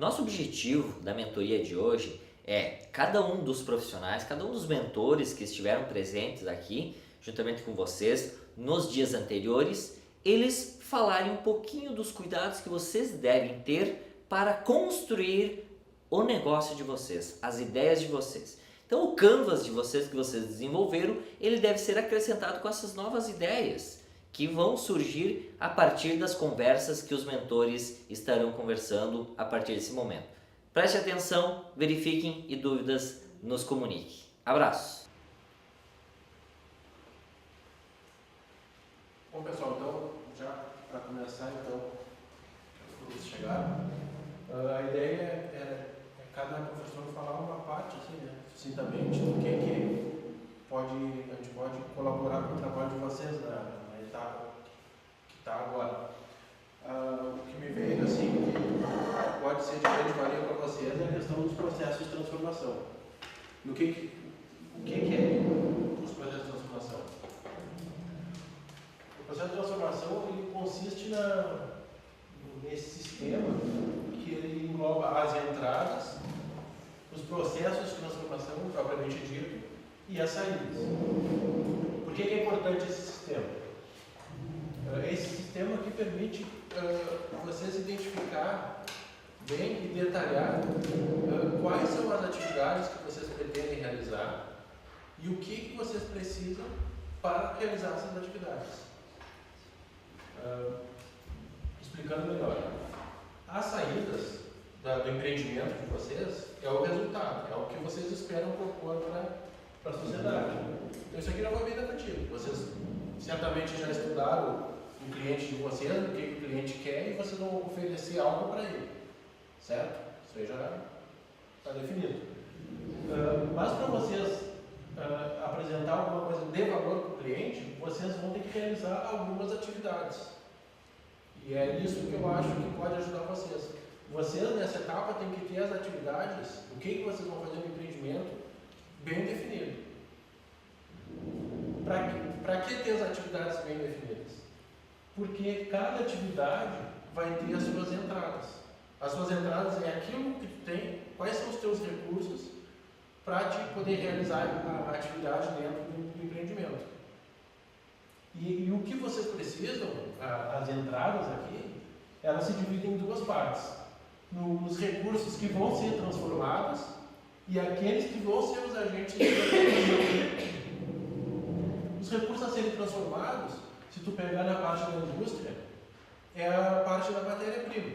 Nosso objetivo da mentoria de hoje é cada um dos profissionais, cada um dos mentores que estiveram presentes aqui, juntamente com vocês, nos dias anteriores, eles falarem um pouquinho dos cuidados que vocês devem ter para construir o negócio de vocês, as ideias de vocês. Então o canvas de vocês que vocês desenvolveram, ele deve ser acrescentado com essas novas ideias que vão surgir a partir das conversas que os mentores estarão conversando a partir desse momento. Preste atenção, verifiquem e dúvidas nos comunique. Abraço! Bom pessoal, então já para começar, então, os chegaram. A ideia é cada professor falar uma parte, assim, né, sucintamente, do que a gente pode colaborar com o trabalho de vocês na etapa que está agora. O que me veio, assim, que pode ser de grande valia para vocês é a questão dos processos de transformação. O que é os processos de transformação? O processo de transformação ele consiste nesse sistema que ele engloba as entradas, os processos de transformação propriamente dito e as saídas. Por que é importante esse sistema? Esse sistema que permite vocês identificar bem e detalhar quais são as atividades que vocês pretendem realizar e o que vocês precisam para realizar essas atividades. Explicando melhor, as saídas do empreendimento de vocês é o resultado, é o que vocês esperam propor para a sociedade. Então isso aqui não foi bem negativo. Vocês certamente já estudaram o cliente de vocês, o que o cliente quer e vocês vão oferecer algo para ele, certo? Isso aí já está definido. Mas para vocês apresentar alguma coisa de valor para o cliente, vocês vão ter que realizar algumas atividades. E é isso que eu acho que pode ajudar vocês. Vocês, nessa etapa, têm que ter as atividades, o que vocês vão fazer no empreendimento, bem definido. Para que ter as atividades bem definidas? Porque cada atividade vai ter as suas entradas. As suas entradas é aquilo que tu tem, quais são os teus recursos para te poder realizar a atividade dentro do empreendimento. E o que vocês precisam, as entradas aqui, elas se dividem em duas partes. Nos recursos que vão ser transformados e aqueles que vão ser os agentes de transformação. Os recursos a serem transformados, se tu pegar na parte da indústria, é a parte da matéria-prima.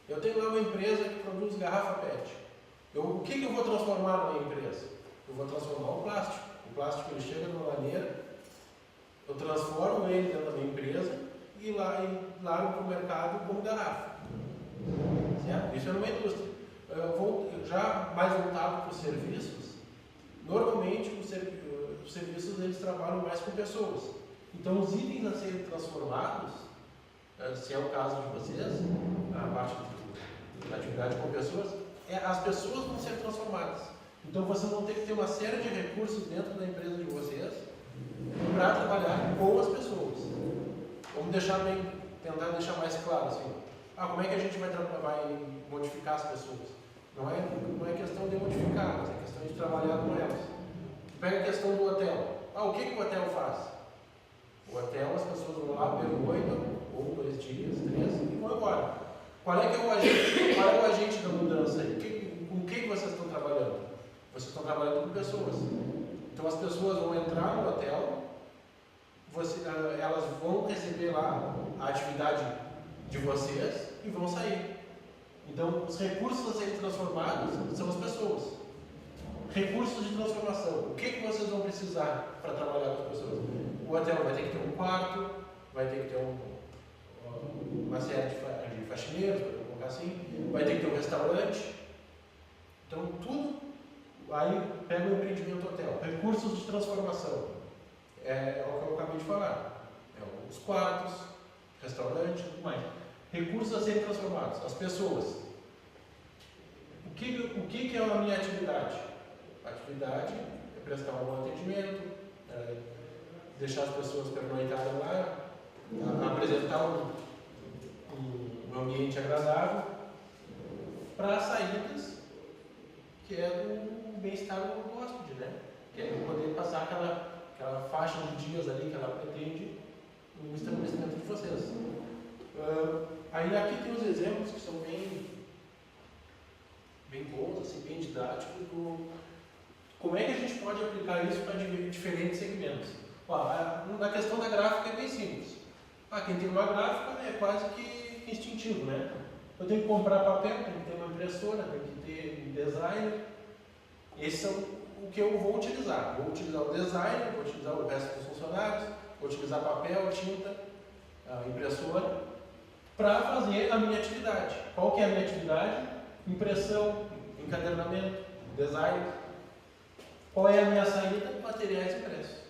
Eu tenho lá uma empresa que produz garrafa PET. O que eu vou transformar na minha empresa? Eu vou transformar o plástico. O plástico ele chega numa maneira, eu transformo ele dentro da minha empresa e largo para o mercado como garrafa. Certo? Isso é numa indústria. Já mais voltado para os serviços, normalmente os serviços eles trabalham mais com pessoas. Então os itens a serem transformados, se é o caso de vocês, a parte da atividade com pessoas, as pessoas vão ser transformadas. Então vocês vão ter que ter uma série de recursos dentro da empresa de vocês para trabalhar com as pessoas. Vamos tentar deixar mais claro assim. Como é que a gente vai modificar as pessoas? Não é questão de modificar, mas é questão de trabalhar com elas. Pega a questão do hotel. O que o hotel faz? O hotel, as pessoas vão lá, pernoitam, 1, 2 dias, 3 e vão embora. Qual é o agente da mudança aí? Com quem vocês estão trabalhando? Vocês estão trabalhando com pessoas. Então as pessoas vão entrar no hotel, elas vão receber lá a atividade de vocês e vão sair. Então os recursos a serem transformados são as pessoas. Recursos de transformação. O que vocês vão precisar para trabalhar com as pessoas? O hotel vai ter que ter um quarto, vai ter que ter uma série de faxineiros, para colocar assim, vai ter que ter um restaurante. Então tudo. Aí pega o empreendimento hotel. Recursos de transformação. É o que eu acabei de falar. Os quartos, restaurante, tudo mais. Recursos a serem transformados. As pessoas. O que é a minha atividade? A atividade é prestar um bom atendimento, deixar as pessoas pernoitarem lá, apresentar um ambiente agradável, para saídas, que é do bem-estar do hóspede, né? Que é poder passar aquela faixa de dias ali que ela pretende no estabelecimento de vocês. Aí aqui tem os exemplos que são bem bons, assim, bem didáticos, como é que a gente pode aplicar isso para diferentes segmentos. Na questão da gráfica é bem simples. Quem tem uma gráfica é quase que instintivo, né? Eu tenho que comprar papel, tenho que ter uma impressora, tenho que ter um designer. Esses são o que eu vou utilizar. Vou utilizar o designer, vou utilizar o resto dos funcionários, vou utilizar papel, tinta, a impressora, para fazer a minha atividade. Qual que é a minha atividade? Impressão, encadernamento, design. Qual é a minha saída? Materiais impressos.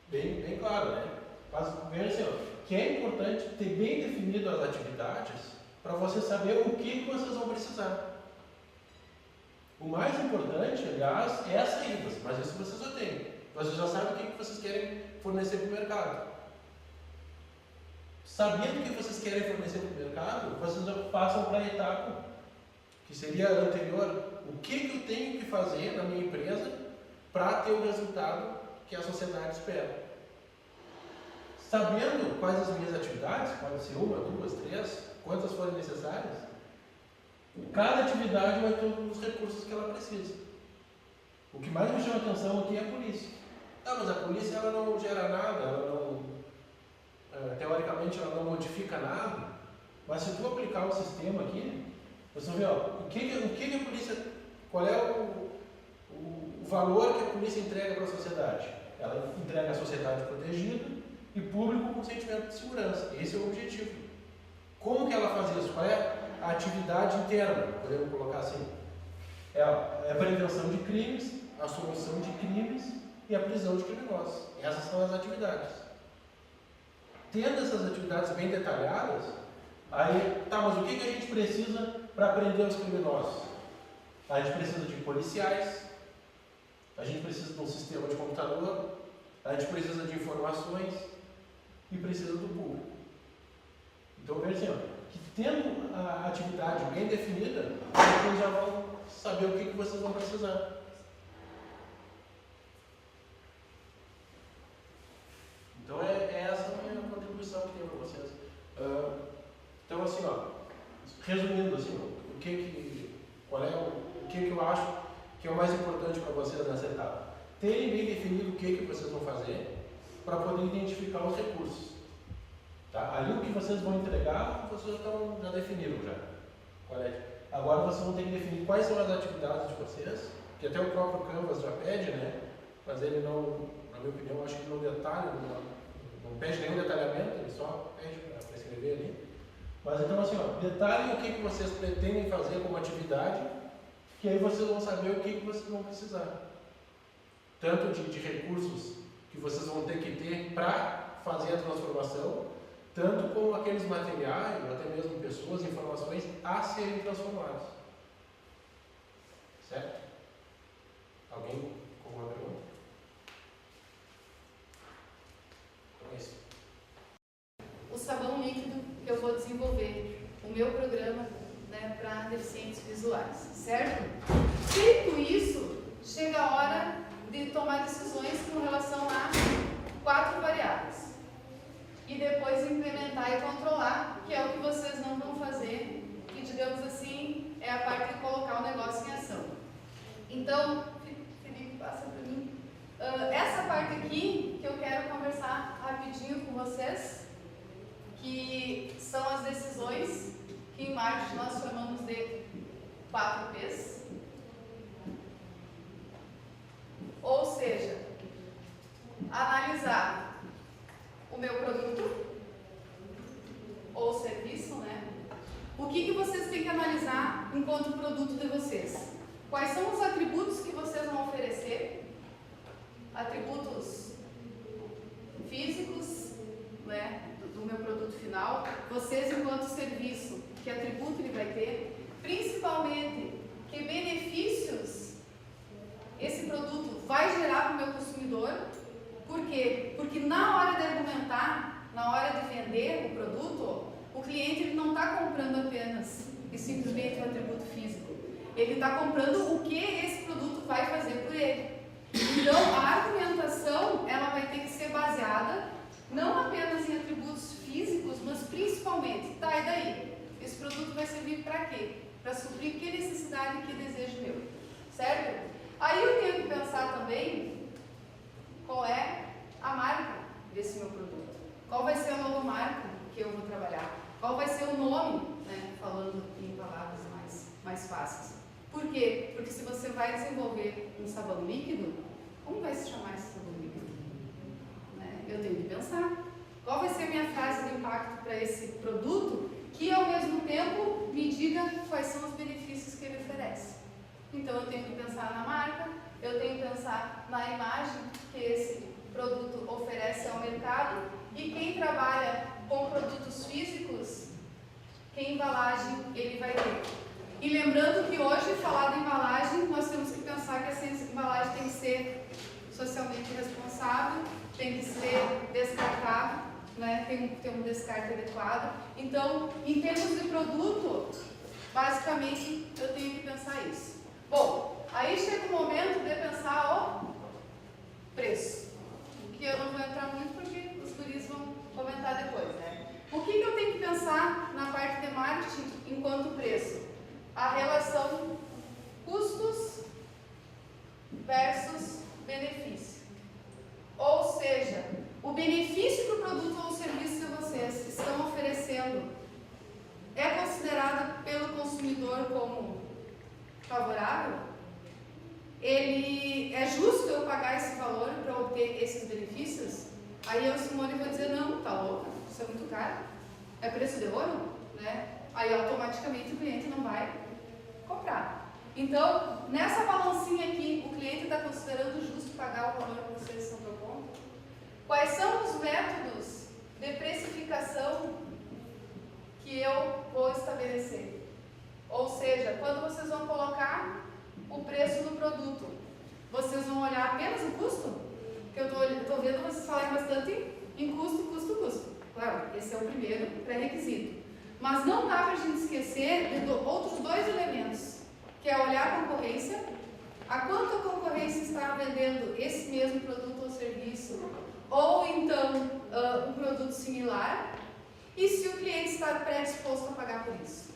Bem claro, né? Mas veja assim, que é importante ter bem definido as atividades para você saber o que vocês vão precisar. O mais importante, aliás, é as saídas, mas isso vocês já têm. Vocês já sabem o que vocês querem fornecer para o mercado. Sabendo o que vocês querem fornecer para o mercado, vocês já passam para a etapa que seria a anterior. O que eu tenho que fazer na minha empresa para ter o resultado que a sociedade espera? Sabendo quais as minhas atividades, pode ser 1, 2, 3, quantas forem necessárias, cada atividade vai ter os recursos que ela precisa. O que mais me chama a atenção aqui é a polícia. Mas a polícia ela não gera nada, ela não, teoricamente ela não modifica nada, mas se tu aplicar o sistema aqui, você vai ver o que a polícia, qual é o valor que a polícia entrega para a sociedade. Ela entrega a sociedade protegida e público com sentimento de segurança. Esse é o objetivo. Como que ela faz isso? Qual é a atividade interna? Podemos colocar assim. É a prevenção de crimes, a solução de crimes e a prisão de criminosos. Essas são as atividades. Tendo essas atividades bem detalhadas, aí, mas o que a gente precisa para prender os criminosos? A gente precisa de policiais, a gente precisa de um sistema de computador, a gente precisa de informações e precisa do público. Então, veja assim, que tendo a atividade bem definida, vocês já vão saber o que vocês vão precisar. Então, é essa a minha contribuição que tenho para vocês. Então, assim, resumindo, assim, o que eu acho que é o mais importante para vocês nessa etapa? Terem bem definido o que vocês vão fazer para poder identificar os recursos. Tá? Ali o que vocês vão entregar, vocês já definiram já. Agora vocês vão ter que definir quais são as atividades de vocês, que até o próprio Canvas já pede, né? Mas ele não, na minha opinião, acho que não detalha, não pede nenhum detalhamento, ele só pede para escrever ali. Mas então assim, detalhem o que vocês pretendem fazer como atividade, que aí vocês vão saber o que vocês vão precisar. Tanto de recursos que vocês vão ter que ter para fazer a transformação, tanto como aqueles materiais, ou até mesmo pessoas, informações a serem transformadas. Certo? Alguém com uma pergunta? Então é isso. O sabão líquido que eu vou desenvolver, o meu programa, né, para deficientes visuais, certo? Feito isso, chega a hora de tomar decisões com relação a 4 variáveis. E depois implementar e controlar, que é o que vocês não vão fazer, que digamos assim, é a parte de colocar o negócio em ação. Então, Felipe, passa para mim. Essa parte aqui, que eu quero conversar rapidinho com vocês, que são as decisões que em marketing nós chamamos de 4Ps. Ou seja, analisar o meu produto ou serviço, né? O que vocês têm que analisar enquanto produto de vocês? Quais são os atributos que vocês vão oferecer? Atributos físicos, né, do meu produto final. Vocês enquanto serviço, que atributo ele vai ter? Principalmente, que benefícios esse produto vai gerar para o meu consumidor. Por quê? Porque na hora de argumentar, na hora de vender o produto, o cliente ele não está comprando apenas e simplesmente o atributo Ele está comprando o que esse produto vai fazer por ele. Então, a argumentação, ela vai ter que ser baseada não apenas em atributos físicos, mas principalmente, tá, e daí? Esse produto vai servir para quê? Para suprir que necessidade, que desejo meu, certo? Aí eu tenho que pensar também qual é a marca desse meu produto. Qual vai ser a nova marca que eu vou trabalhar? Qual vai ser o nome, né, falando em palavras mais fáceis. Por quê? Porque se você vai desenvolver um sabão líquido, como vai se chamar esse sabão líquido? Né? Eu tenho que pensar. Qual vai ser a minha frase de impacto para esse produto que, ao mesmo tempo, me diga quais são os benefícios que ele oferece? Então, eu tenho que pensar na marca, eu tenho que pensar na imagem que esse produto oferece ao mercado, e quem trabalha com produtos físicos, que embalagem ele vai ter. E lembrando que hoje, falar de embalagem, nós temos que pensar que essa embalagem tem que ser socialmente responsável, tem que ser descartável, né? Tem que ter um descarte adequado. Então, em termos de produto, basicamente, eu tenho que pensar isso. Bom, aí chega o momento de pensar o preço, que eu não vou entrar muito porque os guris vão comentar depois, né? O que eu tenho que pensar na parte de marketing enquanto preço? A relação custos versus benefício. Ou seja, o benefício que o produto ou o serviço de vocês estão oferecendo é considerado pelo consumidor como favorável? Ele é justo eu pagar esse valor para obter esses benefícios? Aí eu, Simone, vou dizer, não, tá louca, isso é muito caro, é preço de ouro, né? Aí automaticamente o cliente não vai comprar. Então, nessa balancinha aqui, o cliente está considerando justo pagar o valor que vocês estão propondo? Quais são os métodos de precificação que eu vou estabelecer? Ou seja, quando vocês vão colocar o preço do produto, vocês vão olhar apenas o custo? Que eu estou vendo vocês falarem bastante em custo, custo, custo. Claro, esse é o primeiro pré-requisito. Mas não dá para a gente esquecer de outros dois elementos, que é olhar a concorrência, a quanto a concorrência está vendendo esse mesmo produto ou serviço, ou então um produto similar, e se o cliente está predisposto a pagar por isso.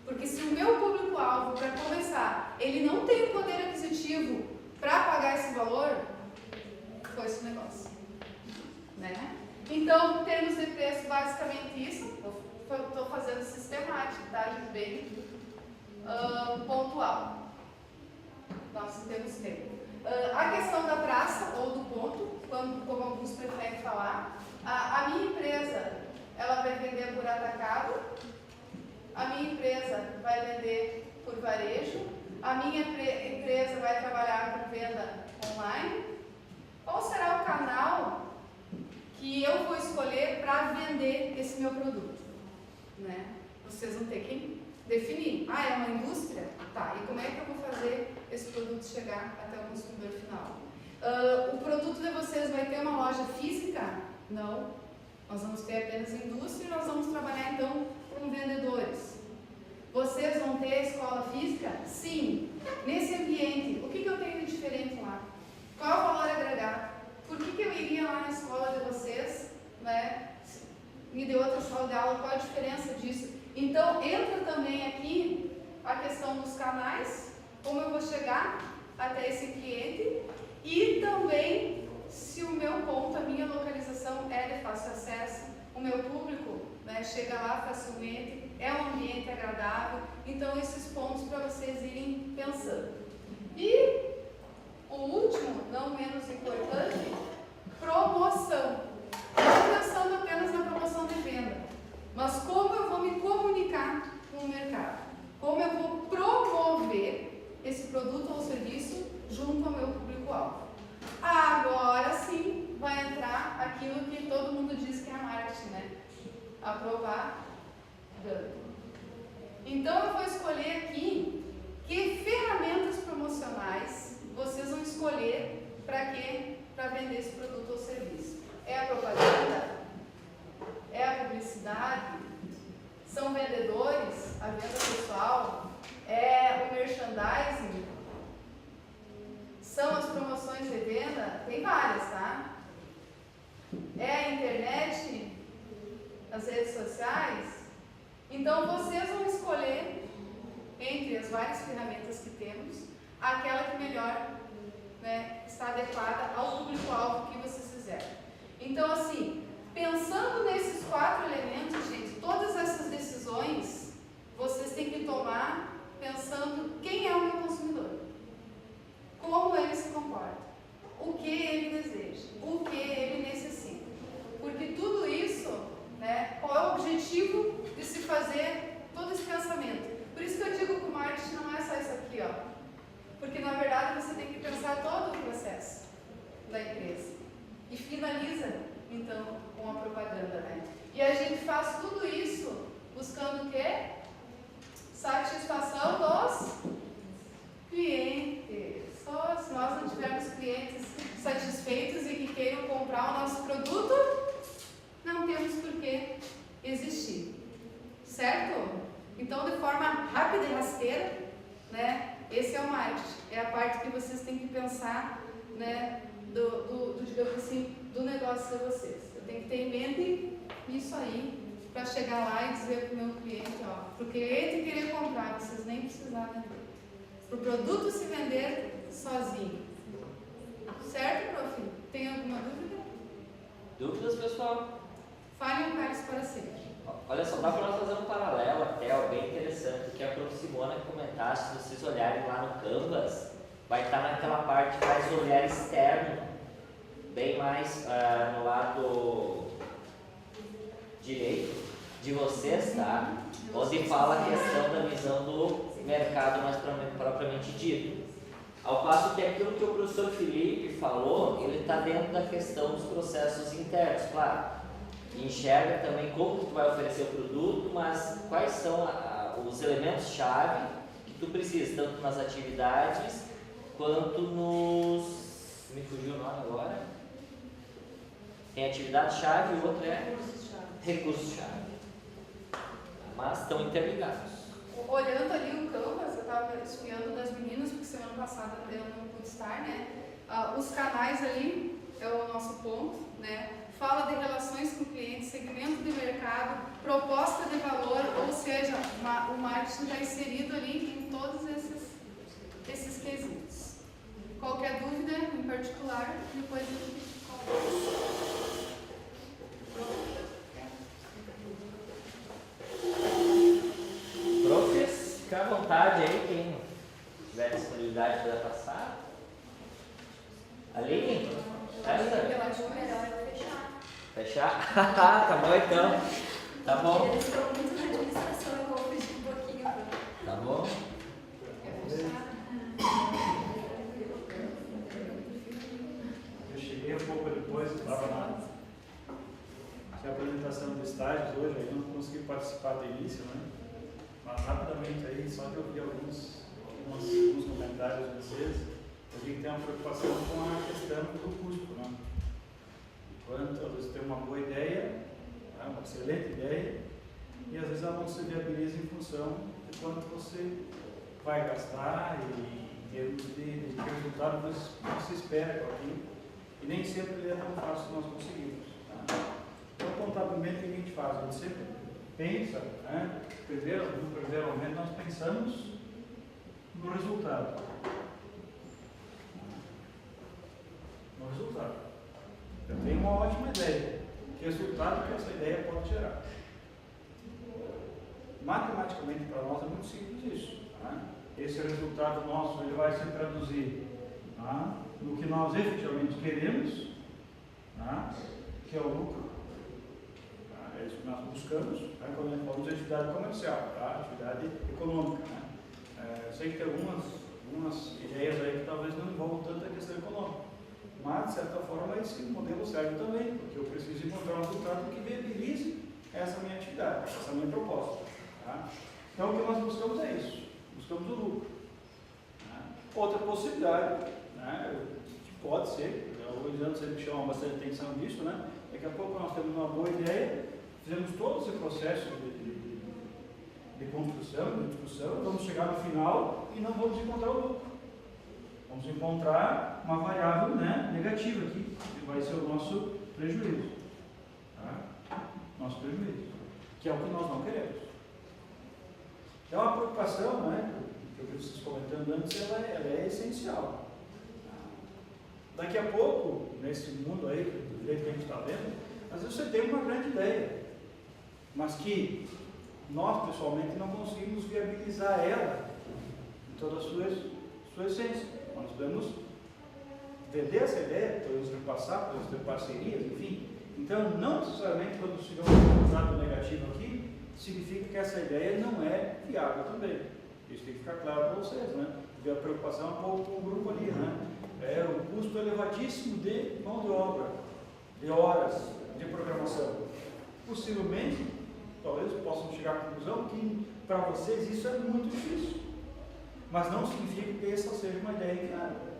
Porque se o meu público-alvo, para começar, ele não tem o poder aquisitivo para pagar esse valor, foi esse o negócio. Né? Então, termos de preço, basicamente isso. Estou fazendo sistemático, tá, gente? Bem pontual. Nós temos tempo. A questão da praça ou do ponto, como alguns preferem falar, a minha empresa, ela vai vender por atacado, a minha empresa vai vender por varejo, a minha empresa vai trabalhar com venda online. Qual será o canal que eu vou escolher para vender esse meu produto? Né? Vocês vão ter que definir. Ah, é uma indústria? Tá, e como é que eu vou fazer esse produto chegar até o consumidor final? O produto de vocês vai ter uma loja física? Não. Nós vamos ter apenas indústria e nós vamos trabalhar então com vendedores. Vocês vão ter escola física? Sim. Nesse ambiente, o que eu tenho de diferente lá? Qual é o valor agregado? Por que eu iria lá na escola de vocês, né? Me deu outra sala de aula, qual a diferença disso? Então, entra também aqui a questão dos canais, como eu vou chegar até esse cliente, e também se o meu ponto, a minha localização é de fácil acesso, o meu público, né, chega lá facilmente, é um ambiente agradável. Então, esses pontos para vocês irem pensando. E o último, não menos importante, promoção. Não pensando apenas na promoção de venda, mas como eu vou me comunicar com o mercado, como eu vou promover esse produto ou serviço junto ao meu público-alvo. Agora sim vai entrar aquilo que todo mundo diz que é marketing, né? Aprovar dando. Então eu vou escolher aqui que ferramentas promocionais vocês vão escolher para quê? Para vender esse produto ou serviço. É a propaganda? É a publicidade? São vendedores? A venda pessoal? É várias ferramentas que temos, àquela que melhor, né, está adequada ao público-alvo que vocês fizeram. Então, assim, pensando nesses 4 elementos, gente, todas essas decisões vocês têm que tomar pensando quem é o meu consumidor, como ele se comporta, o que ele deseja, o que ele necessita. Porque tudo isso, né, qual é o objetivo de se fazer todo esse pensamento? Por isso que eu digo que o marketing não é só isso aqui, ó. Porque na verdade você tem que pensar todo o processo da empresa. E finaliza, então, com a propaganda, né? E a gente faz tudo isso buscando o quê? Satisfação dos clientes. Só se nós não tivermos clientes satisfeitos e que queiram comprar o nosso produto, não temos por que existir. Certo? Então, de forma rápida e rasteira, né? Esse é o marketing. É a parte que vocês têm que pensar, né? Digamos assim, do negócio de vocês. Eu tenho que ter em mente isso aí para chegar lá e dizer para o meu cliente, ó, para o cliente querer comprar, vocês nem precisaram vender. Para o produto se vender sozinho. Certo, prof? Tem alguma dúvida? Dúvidas, pessoal? Falem, Carlos, para sempre. Olha só, dá para nós fazer um paralelo até, ó, bem interessante, que a prof. Simona comentasse, se vocês olharem lá no Canvas, vai estar naquela parte mais olhar externo, bem mais no lado direito de vocês, tá? Onde fala a questão da visão do mercado mais propriamente dito. Ao passo que aquilo que o professor Felipe falou, ele está dentro da questão dos processos internos, claro. Enxerga também como que tu vai oferecer o produto, mas quais são os elementos-chave que tu precisa, tanto nas atividades quanto nos... me fugiu o nome agora? Tem atividade-chave e o outro é recurso-chave. Mas estão interligados. Olhando ali o Canvas, eu estava espiando das meninas, porque semana passada eu não pude estar, né? Os canais ali é o nosso ponto, né? Fala de relações com o cliente, segmento de mercado, proposta de valor, ou seja, o marketing está inserido ali em todos esses quesitos. Qualquer dúvida em particular, depois a gente conversa. Profs, fica à vontade aí, quem tiver disponibilidade para passar. Aline? Eu acho melhor fechar. Fechar? Tá bom então. Tá bom. Eles estão muito na administração, eu vou fugir um pouquinho. Tá bom. Eu cheguei um pouco depois, estava na apresentação de estágios hoje, aí não consegui participar do início, né? Mas rapidamente aí, só de ouvir alguns comentários de vocês, eu vi que tem uma preocupação com a questão do custo, né? Enquanto às vezes tem uma boa ideia, né? Uma excelente ideia, e às vezes ela não se viabiliza em função de quanto você vai gastar e em termos de que resultado você espera com aquilo, e nem sempre ele é tão fácil nós conseguirmos. Tá? Então, contabilmente, o que a gente faz? A gente sempre pensa, né? No primeiro momento, nós pensamos no resultado. No resultado. Eu tenho uma ótima ideia. Que resultado que essa ideia pode gerar? Matematicamente, para nós, é muito simples isso. Tá? Esse resultado nosso ele vai se traduzir, tá, no que nós efetivamente queremos, tá, que é o lucro. Tá? É isso que nós buscamos, tá, quando nós falamos de atividade comercial, tá? Atividade econômica. Né? Eu sei que tem algumas ideias aí que talvez não envolvam tanto a questão econômica, mas de certa forma esse modelo serve também, porque eu preciso encontrar um resultado que viabilize essa minha atividade, essa minha proposta. Tá? Então o que nós buscamos é isso, buscamos o lucro. Tá? Outra possibilidade, né, que pode ser, o Elisandro sempre chama bastante atenção disso, né? Daqui a pouco nós temos uma boa ideia, fizemos todo esse processo de construção, de discussão, vamos chegar no final e não vamos encontrar o lucro. Vamos encontrar uma variável, né, negativa aqui, que vai ser o nosso prejuízo. Tá? Nosso prejuízo, que é o que nós não queremos. É uma preocupação, né, que eu comentando antes, ela é essencial. Daqui a pouco, nesse mundo aí, do jeito que a gente está vendo, às vezes você tem uma grande ideia, mas que nós, pessoalmente, não conseguimos viabilizar ela em toda a sua essência. Nós podemos vender essa ideia, podemos repassar, podemos ter parcerias, enfim. Então, não necessariamente quando se dá um resultado negativo aqui, significa que essa ideia não é viável também. Isso tem que ficar claro para vocês, né? Porque a preocupação é um pouco com o grupo ali, né? É o custo elevadíssimo de mão de obra, de horas de programação. Possivelmente, talvez possam chegar à conclusão que para vocês isso é muito difícil. Mas não significa que essa seja uma ideia inviável.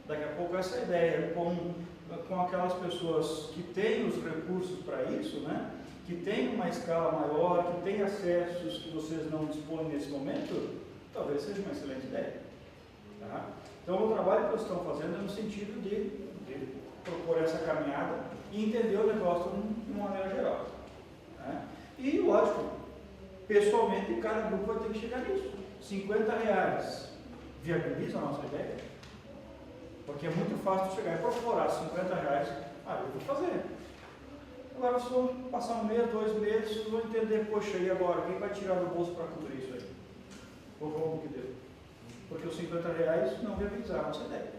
Daqui a pouco essa ideia com aquelas pessoas que têm os recursos para isso, né? Que têm uma escala maior, que têm acessos que vocês não dispõem nesse momento, talvez seja uma excelente ideia. Tá? Então o trabalho que vocês estão fazendo é no sentido de propor essa caminhada e entender o negócio de uma maneira geral. Né? E lógico, pessoalmente cada grupo vai ter que chegar nisso. R$50 viabiliza a nossa ideia? Porque é muito fácil chegar e procurar R$50, eu vou fazer. Agora vocês vão passar 1 mês, 2 meses, vocês vão entender, poxa, e agora? Quem vai tirar do bolso para cobrir isso aí? Ou como que deu? Porque os R$50 não viabilizaram a nossa ideia.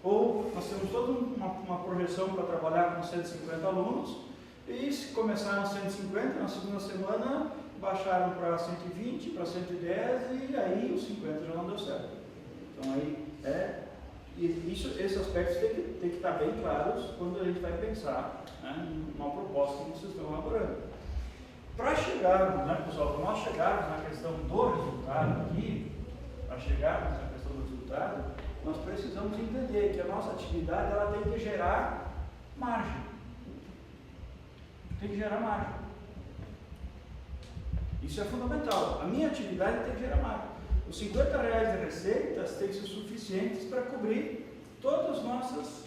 Ou nós temos toda uma projeção para trabalhar com 150 alunos, e se começaram 150, na segunda semana baixaram para 120, para 110, e aí os 50 já não deu certo. Então aí esses aspectos têm que estar bem claros quando a gente vai pensar, né, numa proposta que vocês estão elaborando. Para chegarmos, né, pessoal, para nós chegarmos na questão do resultado aqui, para chegarmos na questão do resultado, nós precisamos entender que a nossa atividade ela tem que gerar margem. Tem que gerar margem. Isso é fundamental. A minha atividade tem que gerar margem. Os R$50 de receitas têm que ser suficientes para cobrir todas as nossas,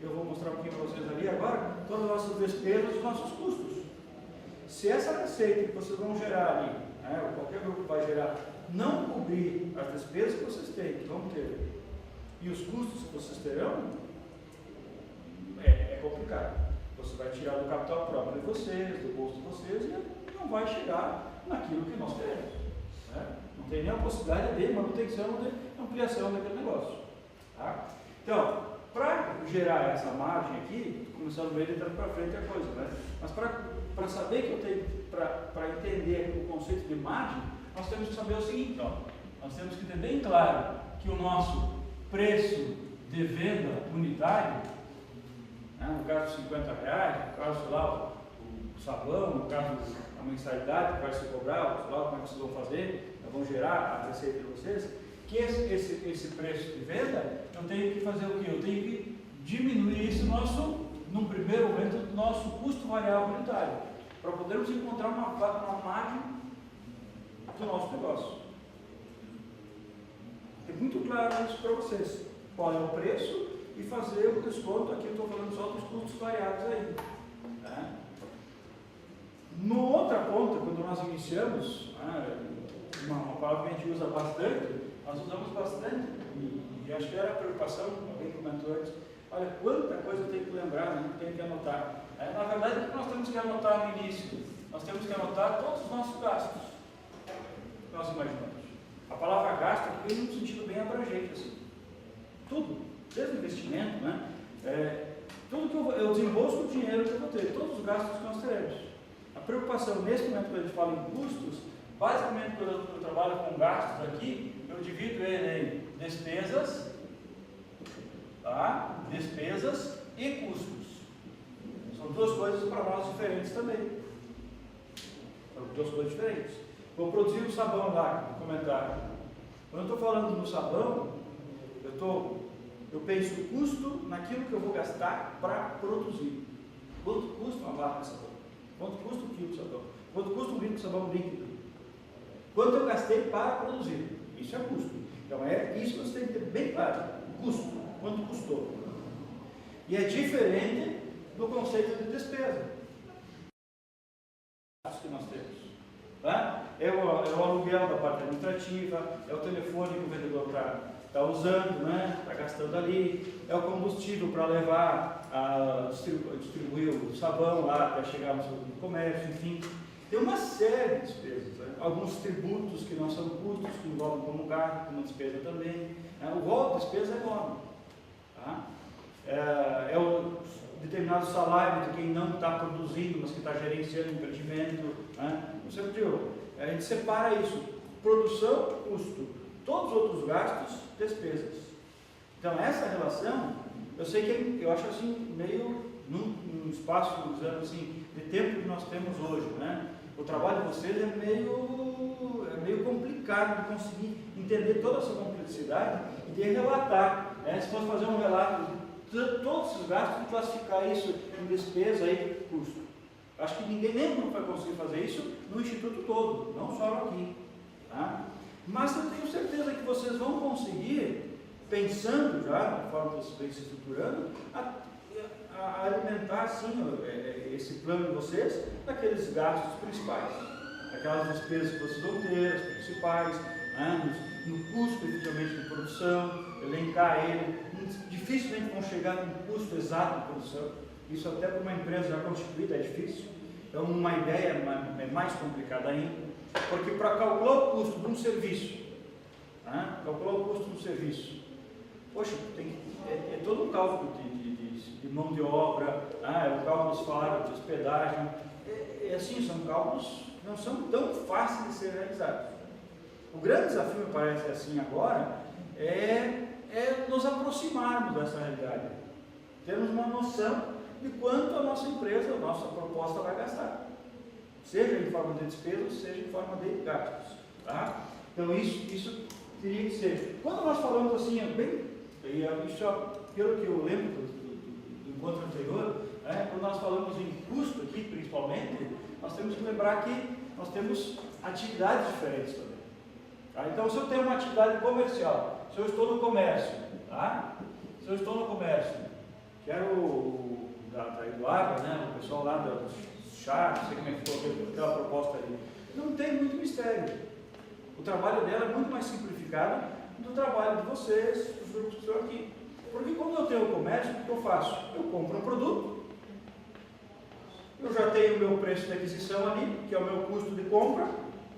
eu vou mostrar um pouquinho para vocês ali agora, todas as nossas despesas e nossos custos. Se essa receita que vocês vão gerar ali, né, ou qualquer grupo vai gerar, não cobrir as despesas que vocês têm, que vão ter, e os custos que vocês terão, é complicado. Você vai tirar do capital próprio de vocês, do bolso de vocês, e não vai chegar naquilo que nós queremos. Né? Não tem nenhuma possibilidade de manutenção, de ampliação daquele negócio. Tá? Então, para gerar essa margem aqui, começando no meio e entrando para frente é a coisa, né? Mas para saber que eu tenho, para entender o conceito de margem, nós temos que saber o seguinte, ó, nós temos que ter bem claro que o nosso preço de venda unitário, né, no caso de R$50, no caso lá, o sabão, no caso a mensalidade que vai se cobrar, sei lá como é que vocês vão fazer, vão gerar a receita de vocês, que esse preço de venda, eu tenho que fazer o quê? Eu tenho que diminuir esse num primeiro momento, do nosso custo variável unitário, para podermos encontrar uma margem do nosso negócio. É muito claro isso para vocês. Qual é o preço e fazer o desconto, aqui eu estou falando só dos custos variáveis aí. Tá? No outra ponta, quando nós iniciamos, uma palavra que a gente usa bastante, nós usamos bastante, e acho que era a preocupação, alguém comentou antes, olha, quanta coisa eu tenho que lembrar, né? Tenho que anotar. Na verdade, o que nós temos que anotar no início? Nós temos que anotar todos os nossos gastos que nós imaginamos. A palavra gasto aqui vem num sentido bem abrangente, assim. Tudo, desde o investimento, né? Tudo que eu desembolso o dinheiro que eu vou ter, todos os gastos que nós teremos. A preocupação nesse momento que a gente fala em custos, basicamente quando eu trabalho com gastos aqui, eu divido ele em despesas, tá? Despesas e custos. São duas coisas para nós diferentes também. São duas coisas diferentes. Vou produzir um sabão lá, no comentário. Quando eu estou falando no sabão, eu penso o custo naquilo que eu vou gastar para produzir. Quanto custa uma barra de sabão? Quanto custa um quilo de sabão? Quanto custa um litro de sabão líquido? Quanto eu gastei para produzir? Isso é custo. Então isso você tem que ter bem claro. Custo. Quanto custou? E é diferente do conceito de despesa que nós temos. Tá? é o aluguel da parte administrativa, é o telefone que o vendedor está usando, né? Está gastando ali, é o combustível para levar, distribuir o sabão lá até chegar no comércio, enfim. Tem uma série de despesas, né? Alguns tributos que não são custos, que envolvem como gasto, como despesa também. Né? O rol de despesa é enorme. Tá? É o determinado salário de quem não está produzindo, mas que está gerenciando o empreendimento. Né? A gente separa isso: produção, custo, todos os outros gastos, despesas. Então, essa relação, eu sei que eu acho assim, meio num espaço, digamos assim, de tempo que nós temos hoje, né? O trabalho de vocês é meio complicado de conseguir entender toda essa complexidade e de relatar. Né? Se fosse fazer um relato de todos esses gastos e classificar isso em despesa e custo. Acho que ninguém nem vai conseguir fazer isso no Instituto todo, não só aqui. Tá? Mas eu tenho certeza que vocês vão conseguir, pensando já na forma que vocês vêm se estruturando, a alimentar assim, esse plano de vocês daqueles gastos principais, aquelas despesas que vocês vão ter, as principais, né, no custo efetivamente de produção, elencar ele. Dificilmente vão chegar no custo exato de produção, isso até para uma empresa já constituída é difícil, então uma ideia é mais complicada ainda, porque para calcular o custo de um serviço, né, poxa, é todo um cálculo de mão de obra, é o cálculo de salário, de hospedagem, assim, são cálculos que não são tão fáceis de ser realizados. O grande desafio, me parece assim agora, é nos aproximarmos dessa realidade, termos uma noção de quanto a nossa empresa, a nossa proposta vai gastar, seja em forma de despesas, seja em forma de gastos. Tá? Então isso teria que ser. Quando nós falamos assim, isso pelo que eu lembro do encontro anterior, quando nós falamos em custo aqui, principalmente, nós temos que lembrar que nós temos atividades diferentes também. Tá? Então, se eu tenho uma atividade comercial, se eu estou no comércio, tá? Quero da Eduarda, né? O pessoal lá do chá, não sei como é que ficou aquela proposta ali, não tem muito mistério. O trabalho dela é muito mais simplificado do trabalho de vocês, dos grupos que estão aqui. Porque quando eu tenho o comércio, o que eu faço? Eu compro um produto, eu já tenho o meu preço de aquisição ali, que é o meu custo de compra,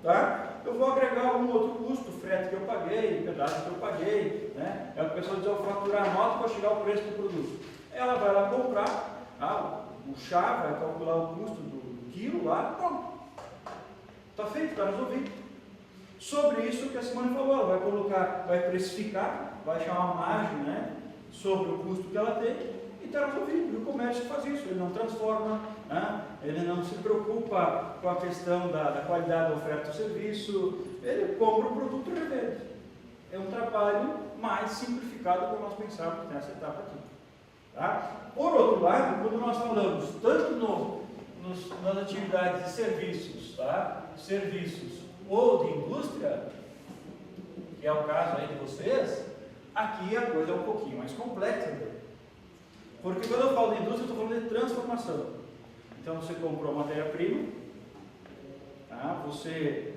tá? Eu vou agregar algum outro custo, frete que eu paguei, pedaço que eu paguei, né? A pessoa diz, eu vou faturar a nota para chegar ao preço do produto. Ela vai lá comprar, o chá vai calcular o custo do quilo lá, pronto. Está feito, está resolvido. Sobre isso que a Simone falou, ela vai colocar, vai precificar, vai achar uma margem, né? Sobre o custo que ela tem e está resolvido. E o comércio faz isso, ele não transforma, né? Ele não se preocupa com a questão da qualidade da oferta do serviço, ele compra o produto e revende. É um trabalho mais simplificado como nós pensávamos nessa etapa aqui. Tá? Por outro lado, quando nós falamos tanto nas atividades de serviços, tá? Serviços ou de indústria, que é o caso aí de vocês, aqui a coisa é um pouquinho mais complexa. Porque quando eu falo de indústria, eu estou falando de transformação. Então você comprou a matéria-prima, tá? Você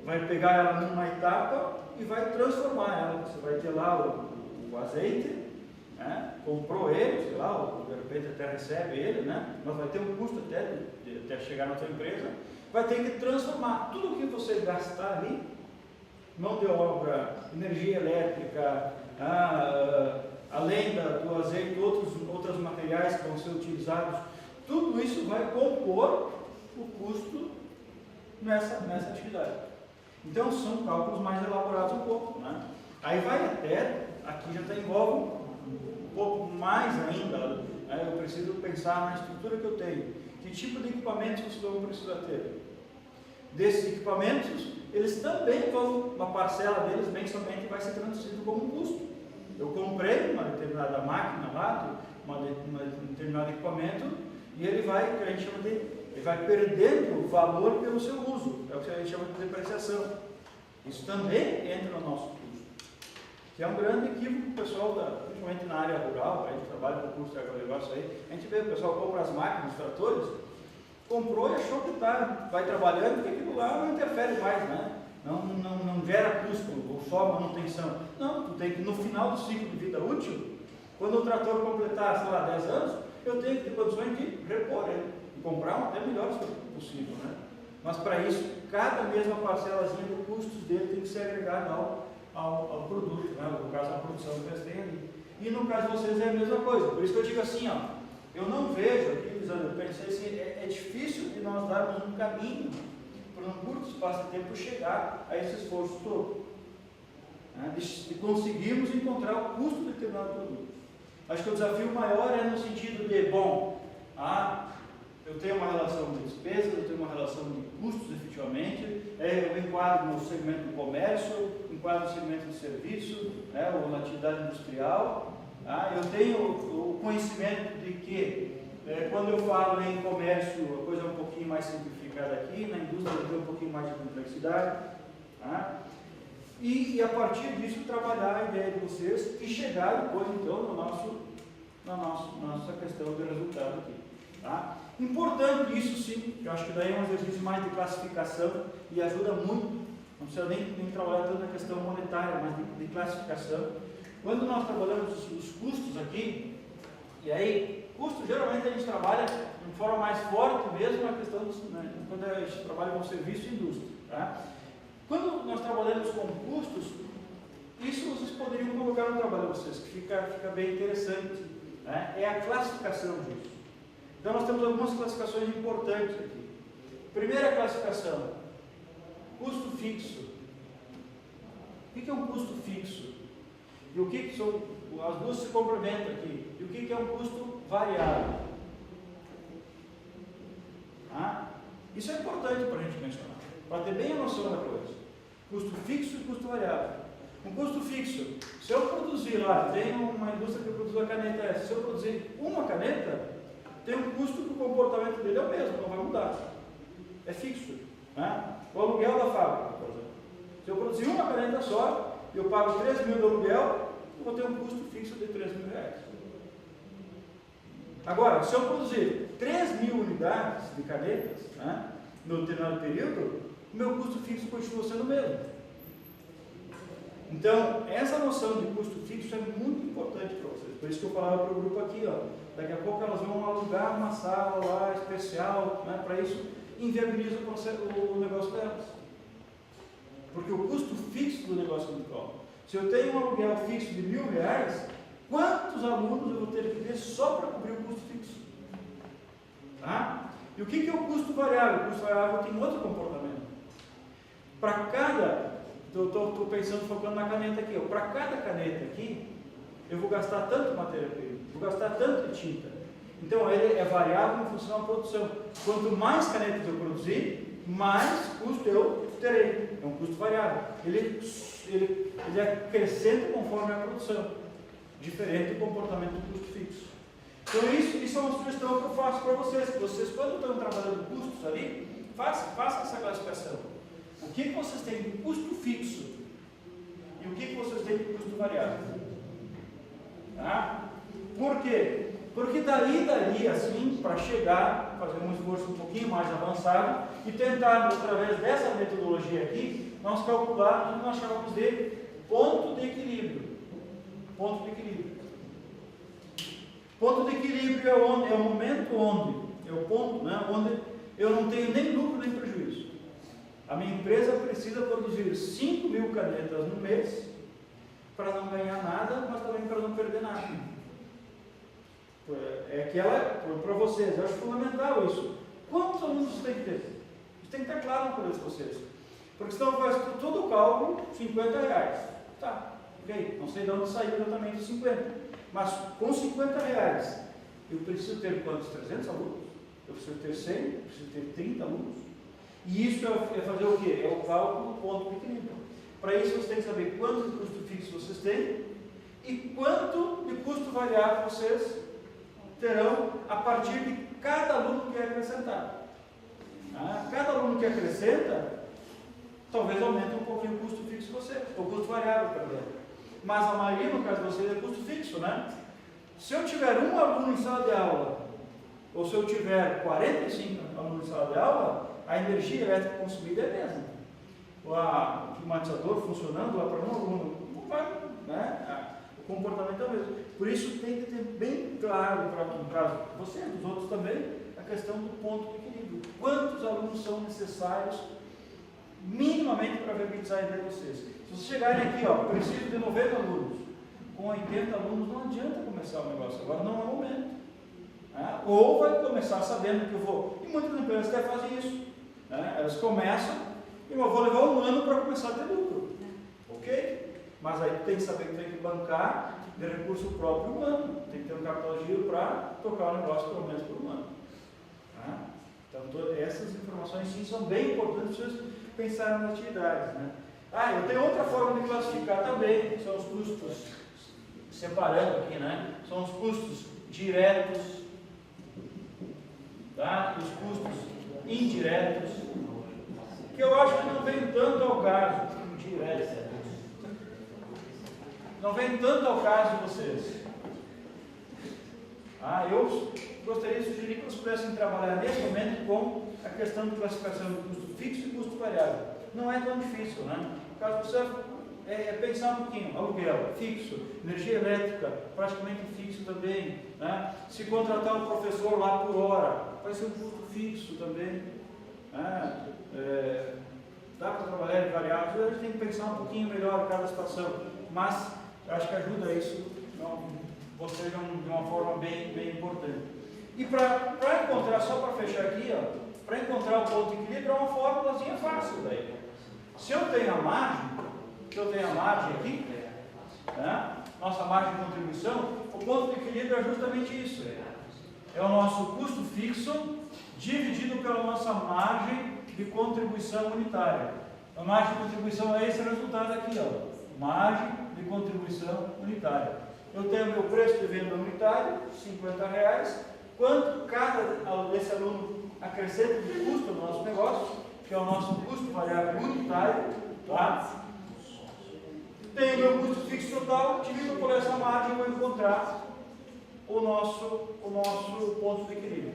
vai pegar ela numa etapa e vai transformar ela. Você vai ter lá o azeite, né? Comprou ele, sei lá, ou de repente até recebe ele, né? Mas vai ter um custo até chegar na sua empresa. Vai ter que transformar tudo o que você gastar ali, mão de obra, energia elétrica, além do azeite, outros materiais que vão ser utilizados, tudo isso vai compor o custo nessa atividade. Então são cálculos mais elaborados um pouco, né? Aí vai até, aqui já envolve um pouco mais ainda, né? Eu preciso pensar na estrutura que eu tenho, que tipo de equipamentos vocês vão precisar ter. Desses equipamentos, eles também uma parcela deles mensalmente vai ser traduzido como um custo. Eu comprei uma determinada máquina lá, um determinado equipamento, e ele vai perdendo valor pelo seu uso, é o que a gente chama de depreciação. Isso também entra no nosso custo, que é um grande equívoco que o pessoal, principalmente na área rural, a gente trabalha com o curso de agronegócio aí, a gente vê o pessoal compra as máquinas, os tratores, Comprou e achou que vai trabalhando, porque aquilo lá não interfere mais, né? Não gera custo ou só manutenção. Não, tu tem que, no final do ciclo de vida útil, quando o trator completar, sei lá, 10 anos, eu tenho que ter condições de repor ele, e comprar um até melhor se possível, né? Mas para isso, cada mesma parcelazinha dos custos dele tem que ser agregada ao produto, né? No caso, a produção que eles têm ali. E no caso de vocês é a mesma coisa. Por isso que eu digo assim, ó, eu não vejo aqui, Lisandro, eu pensei assim, é difícil de nós darmos um caminho por um curto espaço de tempo chegar a esse esforço todo. Né? De conseguirmos encontrar o custo de determinado produto. Acho que o desafio maior é no sentido de, bom, eu tenho uma relação de despesas, eu tenho uma relação de custos efetivamente, eu enquadro no segmento do comércio, enquadro no segmento do serviço, ou na atividade industrial. Eu tenho o conhecimento de que quando eu falo em comércio, a coisa é um pouquinho mais simplificada aqui, na indústria eu tenho um pouquinho mais de complexidade. E a partir disso trabalhar a ideia de vocês e chegar depois então na nossa questão de resultado aqui. Tá? Importante isso sim, eu acho que daí é um exercício mais de classificação e ajuda muito, não precisa nem trabalhar tanto na questão monetária, mas de classificação. Quando nós trabalhamos os custos aqui, e aí, custo geralmente a gente trabalha de forma mais forte mesmo na questão quando a gente trabalha com serviço e indústria. Tá? Quando nós trabalhamos com custos, isso vocês poderiam colocar no trabalho de vocês, que fica bem interessante. Né? É a classificação disso. Então nós temos algumas classificações importantes aqui. Primeira classificação, custo fixo. O que é um custo fixo? E o que são, as duas se complementam aqui. E o que é um custo variável? Isso é importante para a gente mencionar, para ter bem a noção da coisa. Custo fixo e custo variável. Um custo fixo, se eu produzir lá, tem uma indústria que produz a caneta essa, se eu produzir uma caneta, tem um custo que o comportamento dele é o mesmo, não vai mudar. É fixo. Né? O aluguel da fábrica, por exemplo. Se eu produzir uma caneta só, eu pago 3 mil de aluguel, eu vou ter um custo fixo de 3 mil reais. Agora, se eu produzir 3 mil unidades de canetas, né, no determinado período, o meu custo fixo continua sendo o mesmo. Então, essa noção de custo fixo é muito importante para vocês. Por isso que eu falava para o grupo aqui, daqui a pouco elas vão alugar uma sala lá especial, né, para isso, inviabiliza o negócio delas. Porque o custo fixo do negócio é muito alto. Se eu tenho um aluguel fixo de R$1.000, quantos alunos eu vou ter que ter só para cobrir o custo fixo? Tá? E o que é o custo variável? O custo variável tem outro comportamento. Para cada, eu estou pensando, focando na caneta aqui, para cada caneta aqui, eu vou gastar tanto matéria-prima, vou gastar tanto de tinta. Então ele é variável em função da produção. Quanto mais canetas eu produzir, mais custo eu terei. É um custo variável. Ele acrescenta conforme a produção, diferente do comportamento do custo fixo. Então isso é uma sugestão que eu faço para vocês. Vocês, quando estão trabalhando custos ali, façam essa classificação. O que vocês têm de custo fixo e o que vocês têm de custo variável? Tá? Por quê? Porque daí assim, para chegar, fazer um esforço um pouquinho mais avançado e tentar, através dessa metodologia aqui, nós calcularmos o que nós chamamos de ponto de equilíbrio. Ponto de equilíbrio. Ponto de equilíbrio é o momento onde, é o ponto, né, onde eu não tenho nem lucro nem prejuízo. A minha empresa precisa produzir 5.000 canetas no mês para não ganhar nada, mas também para não perder nada. É aquela, para vocês, eu acho fundamental isso. Quantos alunos você tem que ter? Isso tem que estar claro na cabeça de vocês. Porque senão faz todo o cálculo, R$50. Tá, ok, não sei de onde saiu exatamente os 50. Mas com R$50, eu preciso ter quantos? 300 alunos? Eu preciso ter 100? Eu preciso ter 30 alunos? E isso é fazer o quê? É o cálculo do ponto de equilíbrio. Para isso você tem que saber quanto de custo fixo vocês têm e quanto de custo variável vocês terão a partir de cada aluno que é acrescentado. Cada aluno que acrescenta, talvez aumente um pouquinho o custo fixo de vocês, ou custo variável, perdão. Mas a maioria, no caso de vocês, é custo fixo, né? Se eu tiver um aluno em sala de aula ou se eu tiver 45 alunos em sala de aula, a energia elétrica consumida é a mesma. O climatizador funcionando lá para um aluno, não vai, né? O comportamento é o mesmo. Por isso tem que ter bem claro, no caso de você e dos outros também, a questão do ponto de equilíbrio. Quantos alunos são necessários minimamente para viabilizar a ideia de vocês? Se vocês chegarem aqui, ó, preciso de 90 alunos, com 80 alunos não adianta começar o negócio, agora não é o momento. Né? Ou vai começar sabendo que eu vou, e muitas empresas até fazem isso, né? Elas começam e eu vou levar um ano para começar a ter lucro, ok? Mas aí tem que saber que tem que bancar de recurso próprio um ano, tem que ter um capital de giro para tocar o negócio pelo menos por um ano. Né? Então essas informações sim são bem importantes para vocês pensarem nas atividades. Né? Eu tenho outra forma de classificar também, são os custos, separando aqui, né? São os custos diretos, tá? E os custos indiretos, que eu acho que não vem tanto ao caso, direto. Não vem tanto ao caso de vocês. Eu gostaria de sugerir que vocês pudessem trabalhar nesse momento com a questão de classificação de custo fixo e custo variável. Não é tão difícil, né? O caso do você é pensar um pouquinho, aluguel, fixo, energia elétrica, praticamente fixo também, né? Se contratar um professor lá por hora, vai ser um custo fixo também, né? Dá para trabalhar em variáveis, a gente tem que pensar um pouquinho melhor cada situação, mas eu acho que ajuda isso, você de uma forma bem importante. E para encontrar, só para fechar aqui, para encontrar o ponto de equilíbrio é uma formulazinha fácil daí. Se eu tenho a margem aqui, né, nossa margem de contribuição, o ponto de equilíbrio é justamente isso. É o nosso custo fixo dividido pela nossa margem de contribuição unitária. A margem de contribuição é esse resultado aqui, margem de contribuição unitária. Eu tenho meu preço de venda unitário, R$50. Quanto cada desse aluno acrescenta de custo no nosso negócio, que é o nosso custo variável unitário, tá? Tenho meu custo fixo total, divido por essa margem, vou encontrar o nosso ponto de equilíbrio,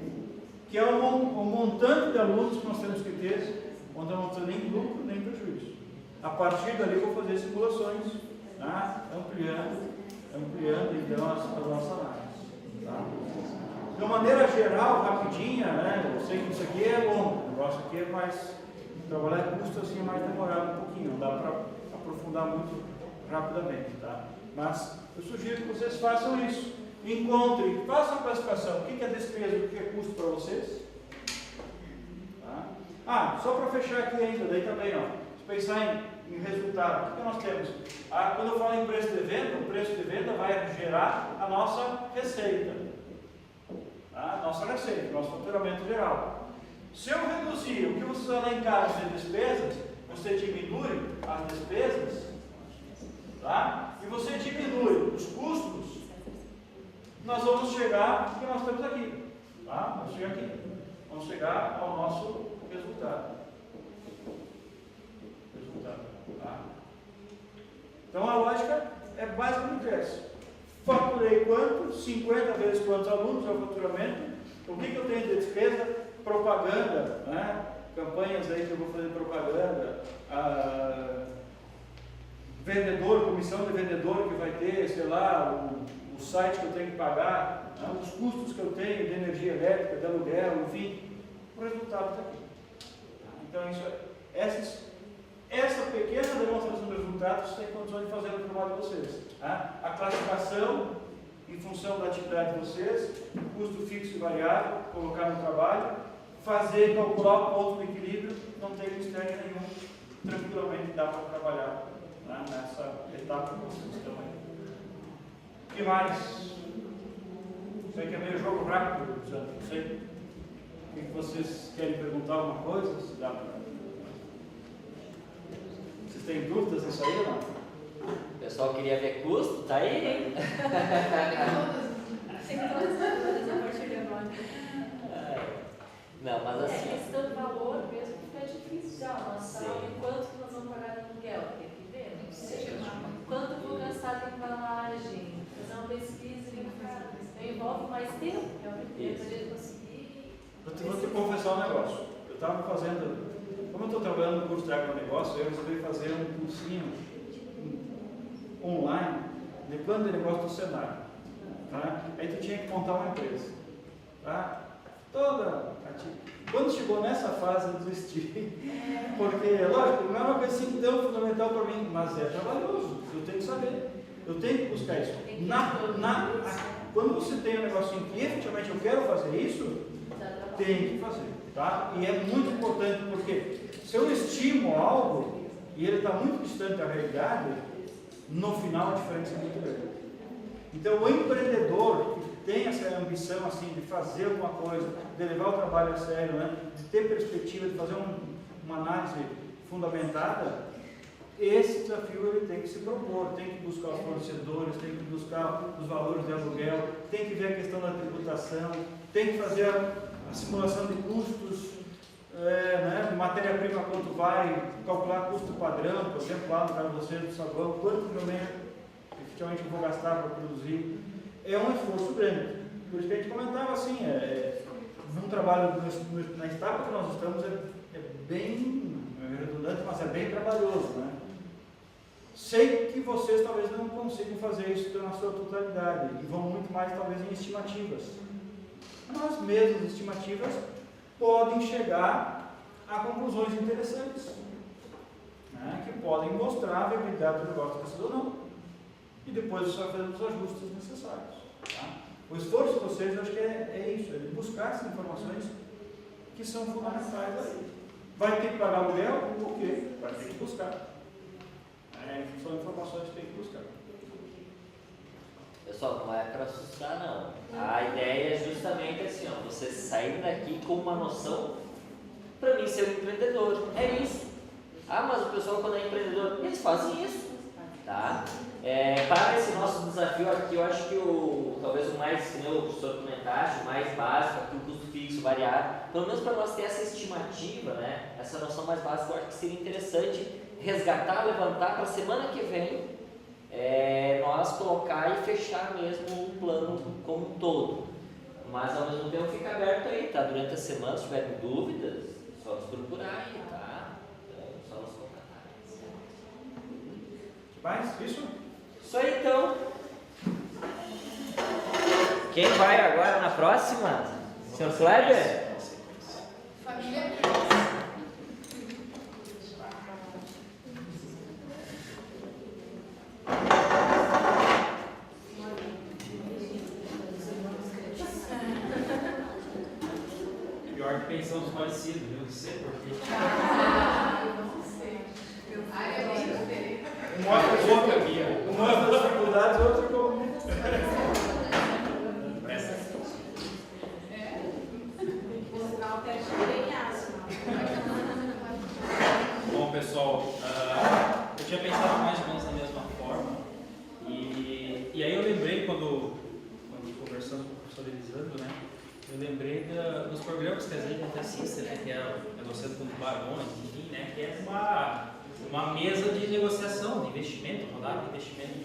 que é o montante de alunos que nós temos que ter, onde eu não tenho nem lucro nem prejuízo. A partir dali eu vou fazer simulações, tá? ampliando então as nossas análises. Tá? De uma maneira geral, rapidinha, né? Eu sei que isso aqui é longo, o negócio aqui é mais, trabalhar com custo assim é mais demorado um pouquinho, não dá para aprofundar muito rapidamente, tá? Mas eu sugiro que vocês façam isso. Encontrem, façam a classificação, o que é despesa e o que é custo para vocês. Tá? Só para fechar aqui ainda, daí também, se pensar em resultado, o que nós temos? Quando eu falo em preço de venda, o preço de venda vai gerar a nossa receita. Tá? Nosso faturamento geral. Se eu reduzir o que vocês alencaram de despesas, você diminui as despesas, tá? E você diminui os custos, nós vamos chegar ao que nós temos aqui. Tá? Vamos chegar ao nosso resultado. Tá? Então a lógica é basicamente essa. Faturei quanto? 50 vezes quantos alunos é o faturamento. O que eu tenho de despesa? Propaganda, né? Campanhas aí que eu vou fazer propaganda, vendedor, comissão de vendedor que vai ter, sei lá, o site que eu tenho que pagar, né? Os custos que eu tenho de energia elétrica, de aluguel, enfim, o resultado está aqui. Então essa pequena demonstração de resultados tem condições de fazer no trabalho de vocês. Tá? A classificação em função da atividade de vocês, custo fixo e variável, colocar no trabalho, calcular o ponto de equilíbrio, não tem mistério nenhum, tranquilamente dá para trabalhar, né, nessa etapa que vocês estão aí. O que mais? Sei que é meio jogo rápido, não sei. O que vocês querem perguntar alguma coisa? Se dá para... Vocês têm dúvidas nisso aí ou não? O pessoal queria ver custo, tá aí, hein? Tem todas as coisas a partir de agora. Não, mas assim. A questão do valor mesmo fica difícil já. Nós falamos quanto que nós vamos pagar no aluguel, tem que ver, não sei. Quanto eu vou gastar de embalagem, fazer uma pesquisa, envolve mais tempo, realmente, para a gente conseguir Vou te confessar um negócio. Eu estava fazendo, como eu estou trabalhando no curso de agronegócio, eu resolvi fazer um cursinho online de plano de negócio do Senai. Tá? Aí tu tinha que montar uma empresa. Tá? Quando chegou nessa fase eu desisti, porque, lógico, não é uma coisa assim tão fundamental para mim, mas é trabalhoso, eu tenho que saber, eu tenho que buscar isso. Quando você tem um negocinho que efetivamente eu quero fazer isso, tem que fazer, tá? E é muito importante, porque se eu estimo algo e ele está muito distante da realidade, no final a diferença é muito grande. Então o empreendedor que tem essa ambição assim de fazer alguma coisa, de levar o trabalho a sério, né? De ter perspectiva, de fazer uma análise fundamentada, esse desafio ele tem que se propor, tem que buscar os fornecedores, tem que buscar os valores de aluguel, tem que ver a questão da tributação, tem que fazer a simulação de custos, né? Matéria-prima quanto vai, calcular custo padrão, por exemplo, lá no caso de vocês do sabão, quanto realmente efetivamente eu vou gastar para produzir. É um esforço grande. Por isso que a gente comentava assim, num trabalho na etapa que nós estamos é bem redundante, mas é bem trabalhoso, né? Sei que vocês talvez não consigam fazer isso na sua totalidade e vão muito mais talvez em estimativas. Mas mesmo as estimativas podem chegar a conclusões interessantes, né? Que podem mostrar a viabilidade do negócio de vocês ou não. E depois você vai fazendo os ajustes necessários. Tá? O esforço de vocês, eu acho que é isso, é buscar essas informações que são fundamentais aí. Vai ter que pagar aluguel? O quê? Vai ter que buscar. São informações que tem que buscar. Pessoal, não é para assustar não. A ideia é justamente assim, ó, vocês saírem daqui com uma noção, para mim ser um empreendedor, é isso. Ah, mas o pessoal quando é empreendedor, eles fazem isso, tá? Para esse nosso desafio aqui, eu acho que talvez o mais, como o professor comentaste, o mais básico, aqui o custo fixo, variável, pelo menos para nós ter essa estimativa, né? Essa noção mais básica, eu acho que seria interessante resgatar, levantar para a semana que vem, nós colocar e fechar mesmo o plano como um todo. Mas ao mesmo tempo fica aberto aí, tá? Durante a semana, se tiverem dúvidas, só nos procurar aí, tá? Só nos contatar. Mais? Isso? Isso aí então. Quem vai agora na próxima? Sr. Kleber? Família. Pior que pensamos parecido, eu não sei porquê. Não sei. Ai, é bem diferente. Um mostra as dificuldades, outro como. Presta. Mostrar o teste bem ácido. Bom, pessoal, eu tinha pensado mais ou menos da mesma forma. E aí eu lembrei, quando conversando com o professor Elisandro, né? Eu lembrei dos programas que a gente assiste, né? Que é negociando com barões, enfim, né? Que é uma mesa de negociação, de investimento, rodada de investimento,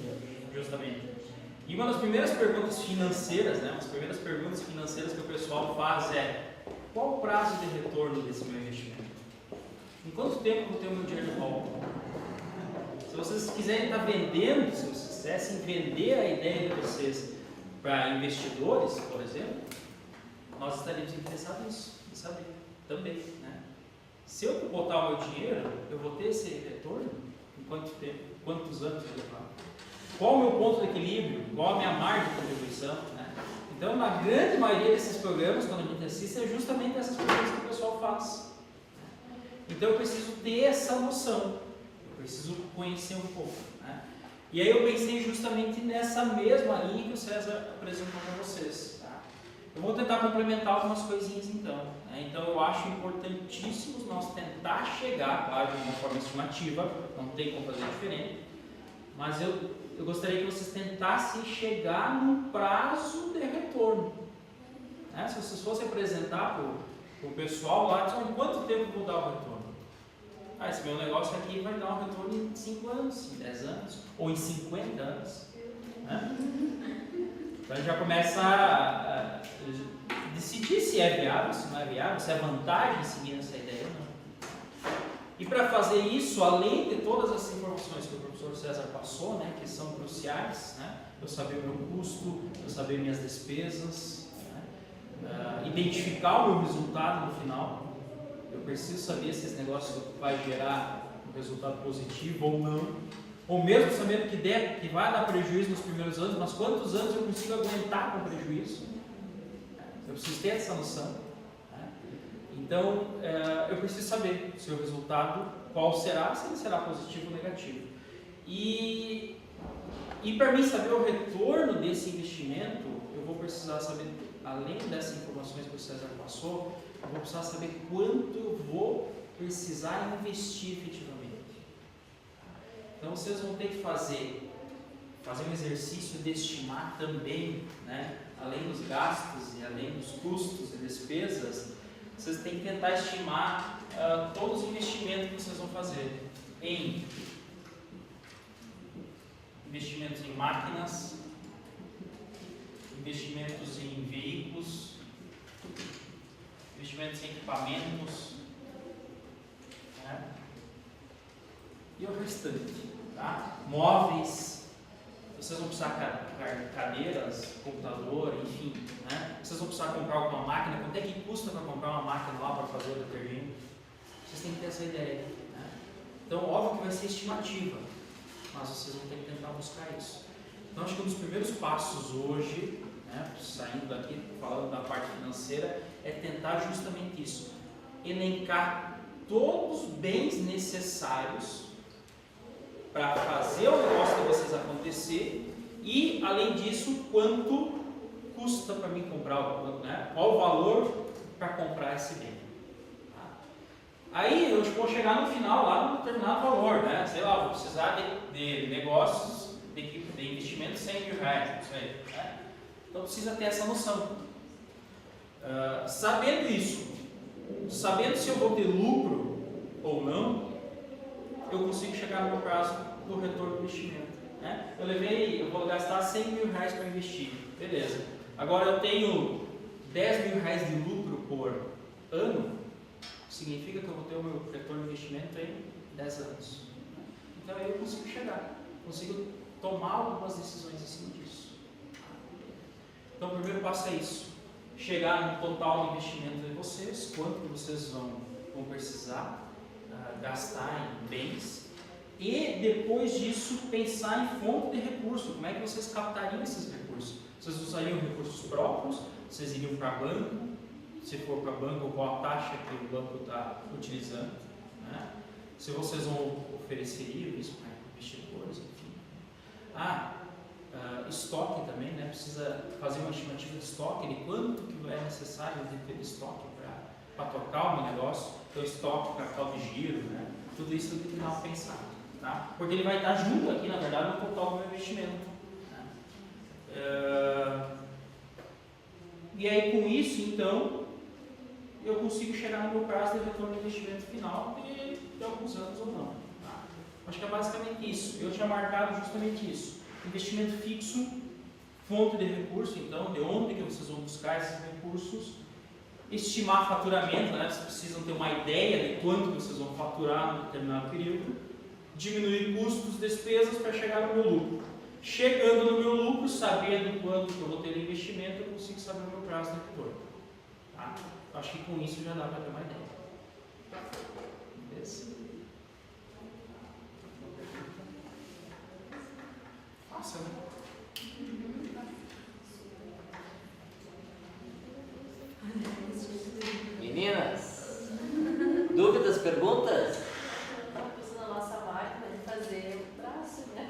justamente. E uma das primeiras perguntas financeiras, né? As primeiras perguntas financeiras que o pessoal faz é: qual o prazo de retorno desse meu investimento? Em quanto tempo eu vou ter o meu dinheiro de volta? Se vocês quiserem estar vendendo, se vocês quisessem vender a ideia de vocês para investidores, por exemplo, nós estaríamos interessados nisso, em saber também, né? Se eu botar o meu dinheiro, eu vou ter esse retorno? Em quanto tempo? Quantos anos eu vou levar? Qual o meu ponto de equilíbrio? Qual a minha margem de contribuição? Né? Então, na grande maioria desses programas, quando a gente assiste, é justamente essas perguntas que o pessoal faz. Então, eu preciso ter essa noção, eu preciso conhecer um pouco. Né? E aí eu pensei justamente nessa mesma linha que o César apresentou para vocês. Eu vou tentar complementar algumas coisinhas então. Né? Então eu acho importantíssimo nós tentar chegar, claro, de uma forma estimativa, não tem como fazer diferente, mas eu gostaria que vocês tentassem chegar num prazo de retorno. Né? Se vocês fossem apresentar para o pessoal lá, em quanto tempo eu vou dar o retorno? Esse meu negócio aqui vai dar um retorno em 5 anos, em 10 anos, ou em 50 anos. Né? Então a gente já começa decidir se é viável, se não é viável, se é vantagem seguir essa ideia ou não. E para fazer isso, além de todas as informações que o professor César passou, né, que são cruciais, né, eu saber o meu custo, eu saber minhas despesas, né, identificar o meu resultado no final. Eu preciso saber se esse negócio vai gerar um resultado positivo ou não. Ou mesmo sabendo que vai dar prejuízo nos primeiros anos, mas quantos anos eu consigo aguentar com prejuízo? Eu preciso ter essa noção. Então, eu preciso saber se o resultado, qual será, se ele será positivo ou negativo. E para mim saber o retorno desse investimento, eu vou precisar saber, além dessas informações que o César passou, eu vou precisar saber quanto eu vou precisar investir efetivamente. Então, vocês vão ter que fazer um exercício de estimar também, né, além dos gastos e além dos custos e despesas, vocês têm que tentar estimar todos os investimentos que vocês vão fazer em investimentos em máquinas, investimentos em veículos, investimentos em equipamentos, né? E o restante, tá? Móveis, vocês vão precisar cadeiras, computador, enfim, né? Vocês vão precisar comprar alguma máquina. Quanto é que custa para comprar uma máquina lá para fazer o detergente? Vocês têm que ter essa ideia, né? Então, óbvio que vai ser estimativa, mas vocês vão ter que tentar buscar isso. Então, acho que um dos primeiros passos hoje, né, saindo daqui, falando da parte financeira, é tentar justamente isso, elencar todos os bens necessários para fazer o negócio de vocês acontecer e, além disso, quanto custa para mim comprar, né? Qual o valor para comprar esse bem. Tá? Aí eu vou chegar no final lá num determinado valor, né? Sei lá, vou precisar de negócios, de investimento de 100 mil reais, não sei, né? Então precisa ter essa noção. Sabendo isso, sabendo se eu vou ter lucro ou não, eu consigo chegar no meu prazo do retorno do investimento. Né? Eu vou gastar 100 mil reais para investir, beleza. Agora eu tenho 10 mil reais de lucro por ano, significa que eu vou ter o meu retorno do investimento em 10 anos. Então aí eu consigo consigo tomar algumas decisões em cima disso. Então o primeiro passo é isso, chegar no total de investimento de vocês, quanto vocês vão precisar gastar em bens, e depois disso pensar em fonte de recurso, como é que vocês captariam esses recursos. Vocês usariam recursos próprios, vocês iriam para banco, se for para banco, qual a taxa que o banco está utilizando, né? Se vocês vão ofereceriam isso para investidores, enfim. Estoque também, né? Precisa fazer uma estimativa de estoque, de quanto que é necessário de ter estoque para tocar o meu negócio, então estoque, capital de giro, né? Tudo isso tem que dar uma pensada, tá? Porque ele vai estar junto aqui, na verdade, no total do meu investimento. Né? E aí com isso, então, eu consigo chegar no meu prazo de retorno de investimento final de alguns anos ou não. Tá? Acho que é basicamente isso. Eu tinha marcado justamente isso. Investimento fixo, fonte de recurso, então, de onde que vocês vão buscar esses recursos, estimar faturamento, né? Vocês precisam ter uma ideia de quanto vocês vão faturar em determinado período, diminuir custos, despesas para chegar no meu lucro. Chegando no meu lucro, sabendo quanto que eu vou ter de investimento, eu consigo saber o meu prazo de retorno. Tá? Acho que com isso já dá para ter uma ideia. Beleza? Fácil, né? Meninas, dúvidas, perguntas? Estava pensando na nossa máquina de fazer o traço, né?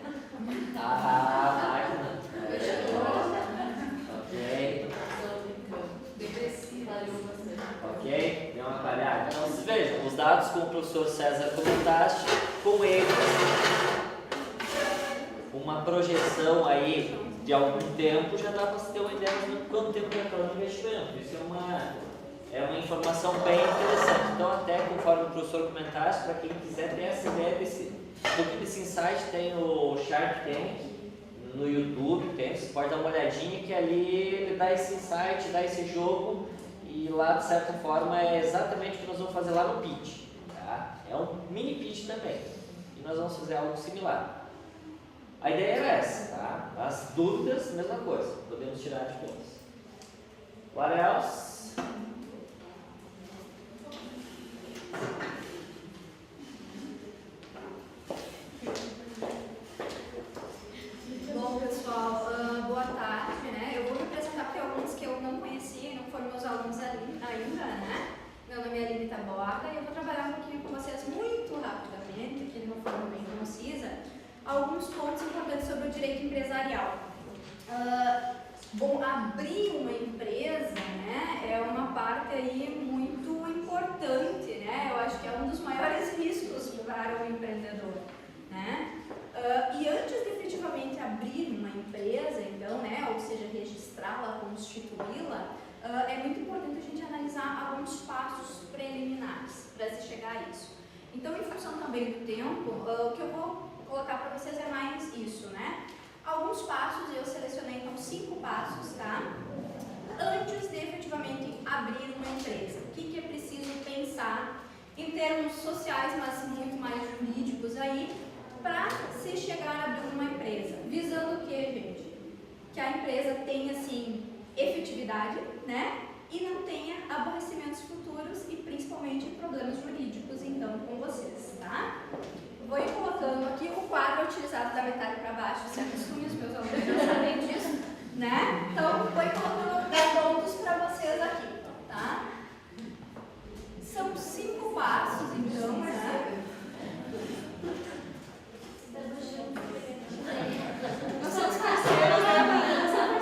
Máquina. Ok. Depressiva, valeu bastante. Ok? Deu uma falhada. Então, vocês vejam, os dados como o professor César comentaste, com eles, uma projeção aí de algum tempo, já dá para você ter uma ideia de quanto tempo retorna o investimento. Isso é uma informação bem interessante. Então, até conforme o professor comentaste, para quem quiser ter essa ideia do que desse insight, tem o Shark Tank no YouTube, tem, você pode dar uma olhadinha que ali ele dá esse insight, dá esse jogo e lá de certa forma é exatamente o que nós vamos fazer lá no pitch, tá? É um mini pitch também e nós vamos fazer algo similar. A ideia era essa, tá? As dúvidas, mesma coisa, podemos tirar de todas. What else? Bom, pessoal, boa tarde, né? Eu vou me apresentar porque alguns que eu não conhecia e não foram meus alunos ainda, né? Meu nome é Aline Taboca e eu vou trabalhar um pouquinho com vocês muito rapidamente, aqui de uma forma bem concisa, alguns pontos importantes sobre o direito empresarial. Bom, abrir uma empresa, né, é uma parte aí muito importante, né? Eu acho que é um dos maiores riscos para o empreendedor, né? E antes de efetivamente abrir uma empresa, então, né, ou seja, registrá-la, constituí-la, é muito importante a gente analisar alguns passos preliminares para se chegar a isso. Então, em função também do tempo, o que eu vou colocar para vocês é mais isso, né? Alguns passos, eu selecionei então 5 passos, tá? Antes de efetivamente abrir uma empresa. O que é preciso pensar em termos sociais, mas muito mais jurídicos aí, para se chegar a abrir uma empresa? Visando o que, gente? Que a empresa tenha, assim, efetividade, né? E não tenha aborrecimentos futuros e principalmente problemas jurídicos, então, com vocês, tá? Vou ir colocando aqui o quadro utilizado da metade para baixo, se acostume, os meus alunos já sabem disso, né? Então, vou ir colocando pontos para vocês aqui, tá? São 5 passos, então, né? Nós somos parceiros, né?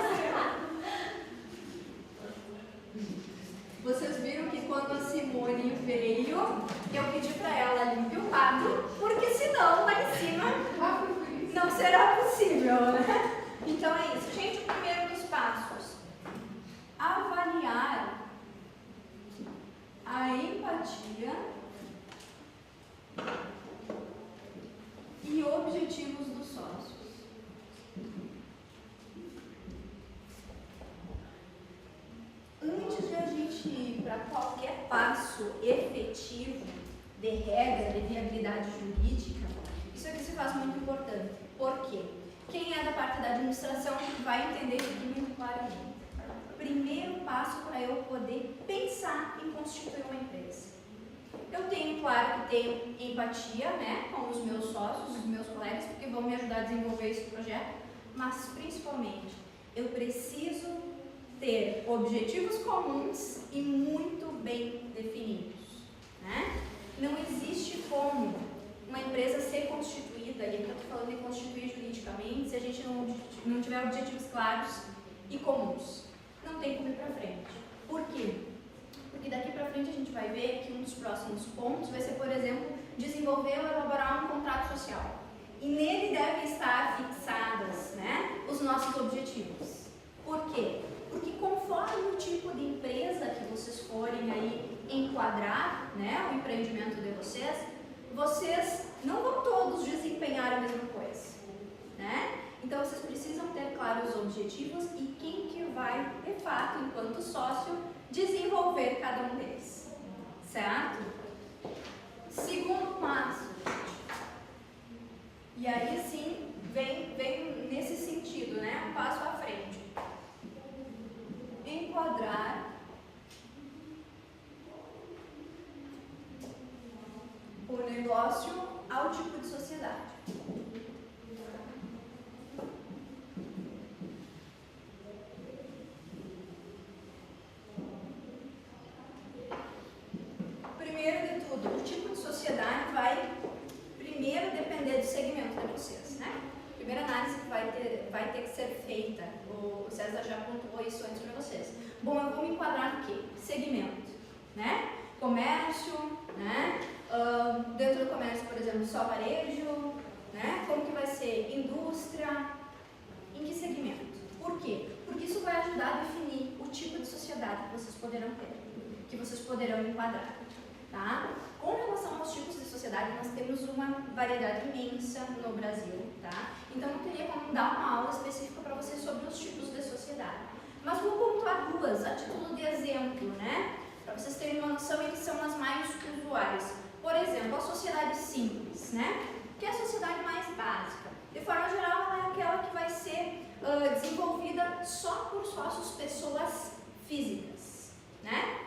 Vocês viram que quando a Simone veio, eu pedi para ela limpe o quadro, porque senão lá em cima não será possível, né? Então é isso. Gente, o primeiro dos passos: avaliar a empatia e objetivos dos sócios. Antes de a gente ir para qualquer passo efetivo de regra, de viabilidade jurídica, isso aqui se faz muito importante. Por quê? Quem é da parte da administração vai entender isso aqui muito claramente. Primeiro passo para eu poder pensar em constituir uma empresa. Eu tenho, claro, que tenho empatia, né, com os meus sócios, os meus colegas, porque vão me ajudar a desenvolver esse projeto, mas principalmente eu preciso ter objetivos comuns e muito bem definidos, né? Não existe como uma empresa ser constituída, e aqui eu estou falando de constituir juridicamente, se a gente não tiver objetivos claros e comuns. Não tem como ir para frente. Por quê? Porque daqui para frente a gente vai ver que um dos próximos pontos vai ser, por exemplo, desenvolver ou elaborar um contrato social. E nele devem estar fixados, né, os nossos objetivos. Por quê? Porque conforme o tipo de empresa que vocês forem aí enquadrar, né, o empreendimento de vocês não vão todos desempenhar a mesma coisa, né? Então vocês precisam ter claros os objetivos e quem que vai, de fato, enquanto sócio, desenvolver cada um deles, certo? Segundo passo, e aí sim vem nesse sentido, né? Um passo à frente. Enquadrar o negócio ao tipo de sociedade. Primeiro de tudo, o tipo de sociedade vai primeiro depender do segmento de vocês, né? Primeira análise que vai ter que ser feita, o César já pontuou isso antes para vocês. Bom, eu vou me enquadrar no quê? Segmento, né? Comércio, né? Dentro do comércio, por exemplo, só varejo, né? Como que vai ser? Indústria, em que segmento? Por quê? Porque isso vai ajudar a definir o tipo de sociedade que vocês poderão ter, que vocês poderão enquadrar, tá? Com relação aos tipos de sociedade, nós temos uma variedade imensa no Brasil, tá? Então não teria como não dar uma aula específica para vocês sobre os tipos de sociedade. Mas vou pontuar duas, a título de exemplo, né? Para vocês terem uma noção e que são as mais usuais. Por exemplo, a sociedade simples, né? Que é a sociedade mais básica. De forma geral, ela é aquela que vai ser desenvolvida só por sócios pessoas físicas, né?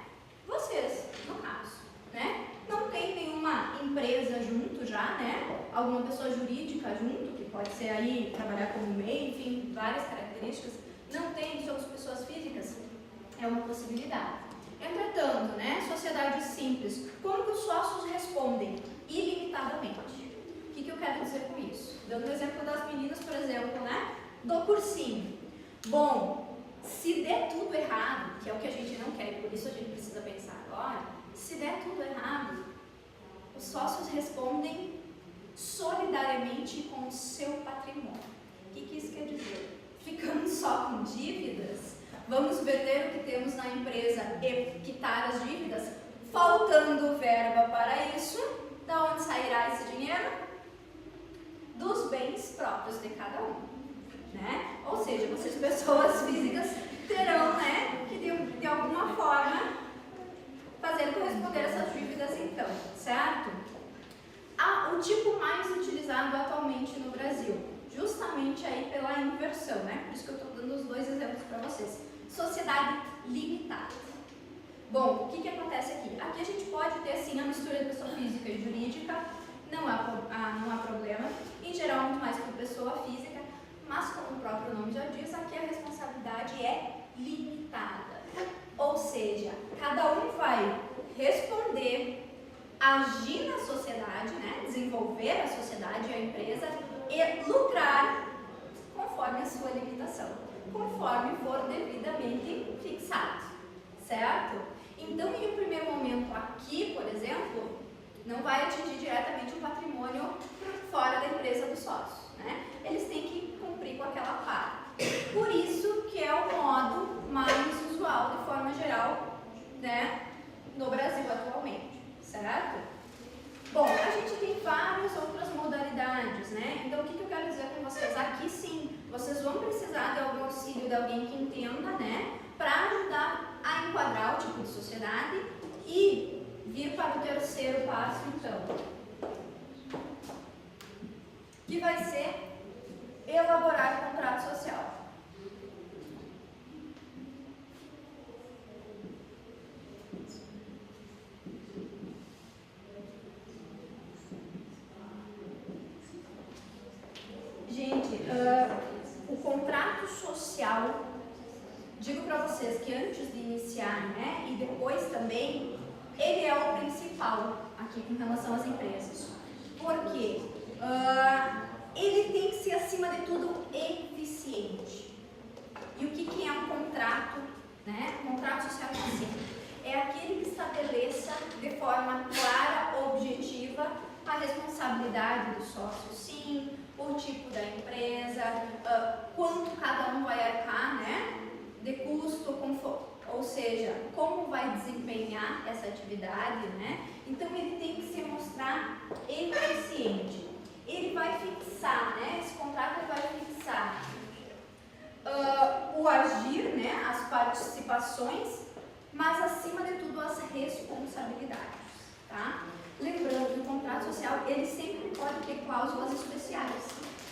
Vocês, no caso, né? Não tem nenhuma empresa junto já, né? Alguma pessoa jurídica junto, que pode ser aí trabalhar como MEI, enfim, várias características. Não tem, somos pessoas físicas, é uma possibilidade. Entretanto, né? Sociedade simples, como que os sócios respondem? Ilimitadamente. O que eu quero dizer com isso? Dando o exemplo das meninas, por exemplo, né? Do cursinho. Bom, se der tudo errado, que é o que a gente não quer, e por isso a gente precisa pensar agora, se der tudo errado, os sócios respondem solidariamente com o seu patrimônio. O que isso quer dizer? Ficando só com dívidas, vamos verter o que temos na empresa e quitar as dívidas, faltando verba para isso, da onde sairá esse dinheiro? Dos bens próprios de cada um, né? Ou seja, vocês pessoas físicas terão, né, que de alguma forma fazer corresponder essas dívidas então, certo? O tipo mais utilizado atualmente no Brasil, justamente aí pela inversão, né? Por isso que eu estou dando os dois exemplos para vocês. Sociedade limitada. Bom, o que acontece aqui? Aqui a gente pode ter sim a mistura de pessoa física e jurídica, não há problema, em geral muito mais por pessoa física, mas como o próprio nome já diz, aqui a responsabilidade é limitada. Ou seja, cada um vai responder, agir na sociedade, né? Desenvolver a sociedade e a empresa e lucrar conforme a sua limitação, conforme for devidamente fixado, certo? Então, em um primeiro momento aqui, por exemplo, não vai atingir diretamente o patrimônio fora da empresa dos sócios, né? Eles têm que cumprir com aquela parte. Por isso que é o modo mais usual, de forma geral, né, no Brasil atualmente, certo? Bom, a gente tem várias outras modalidades, né? Então, o que eu quero dizer com vocês? Aqui sim, vocês vão precisar de algum auxílio de alguém que entenda, né? Para ajudar a enquadrar o tipo de sociedade e vir para o terceiro passo, então, que vai ser elaborar contrato social. Gente, o contrato social, digo para vocês que antes de iniciar, né, e depois também, ele é o principal aqui com relação às empresas. Por quê? Ele tem que ser, acima de tudo, eficiente. E o que é um contrato, né? Um contrato social eficiente? É aquele que estabeleça de forma clara, objetiva, a responsabilidade do sócio, sim, o tipo da empresa, quanto cada um vai arcar, né? De custo, ou seja, como vai desempenhar essa atividade, né? Então, ele tem que se mostrar eficiente. Ele vai fixar, né? Esse contrato ele vai fixar o agir, né? As participações, mas acima de tudo as responsabilidades, tá? Lembrando que o contrato social ele sempre pode ter cláusulas especiais.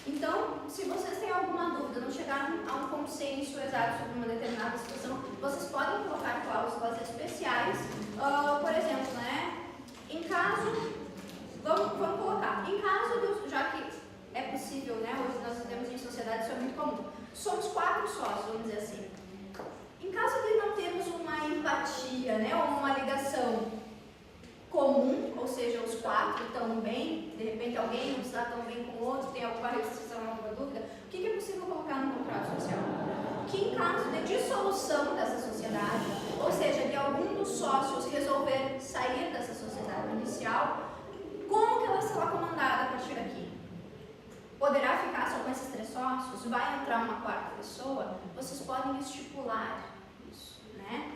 Então, se vocês têm alguma dúvida, não chegaram a um consenso exato sobre uma determinada situação, vocês podem colocar cláusulas especiais. Por exemplo, né? Em caso, vamos colocar, em caso, já que é possível, né? Hoje nós vivemos em sociedade, isso é muito comum. Somos 4 sócios, vamos dizer assim. Em caso de não termos uma empatia, né? Ou uma ligação comum, ou seja, os 4 estão bem, de repente alguém não está tão bem com o outro, tem alguma restrição, alguma dúvida, o que é possível colocar no contrato social? Que em caso de dissolução dessa sociedade, ou seja, de algum dos sócios resolver sair dessa sociedade inicial, como que ela será comandada a partir daqui? Poderá ficar só com esses 3 sócios? Vai entrar uma 4ª pessoa? Vocês podem estipular isso, né?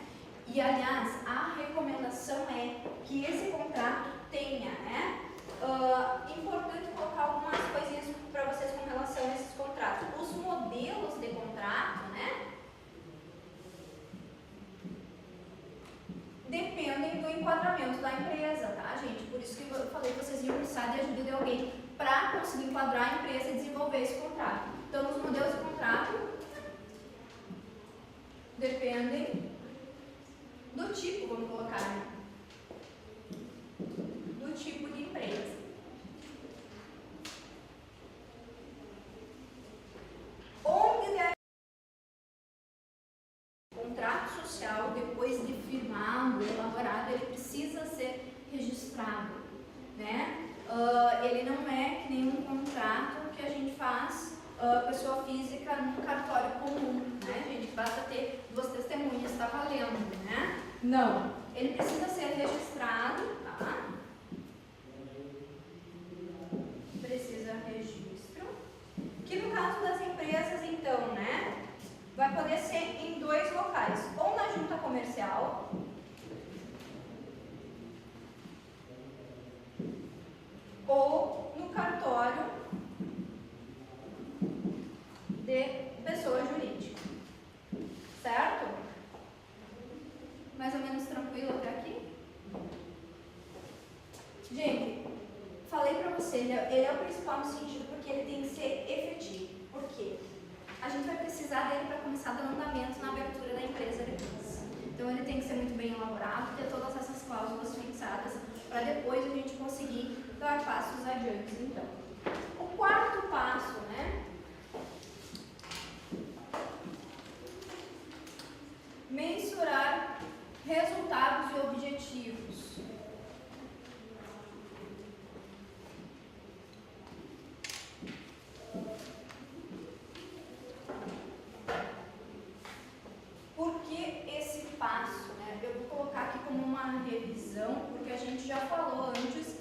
E, aliás, a recomendação é que esse contrato tenha, né? Importante colocar algumas coisinhas para vocês com relação a esses contratos. Os pessoa física num cartório comum, né, gente? Basta ter 2 testemunhas, está valendo, né? Não, ele precisa ser registrado, tá? Precisa registro. Que no caso das empresas, então, né, vai poder ser em 2 locais, ou na junta comercial, ou no cartório de pessoa jurídica, certo? Mais ou menos tranquilo até aqui? Gente, falei pra você, ele é o principal no sentido porque ele tem que ser efetivo. Por quê? A gente vai precisar dele para começar dando andamento na abertura da empresa depois. Então ele tem que ser muito bem elaborado, ter todas essas cláusulas fixadas, para depois a gente conseguir dar passos adiante. Então, o 4º passo, né? Mensurar resultados e objetivos. Por que esse passo, né? Eu vou colocar aqui como uma revisão, porque a gente já falou antes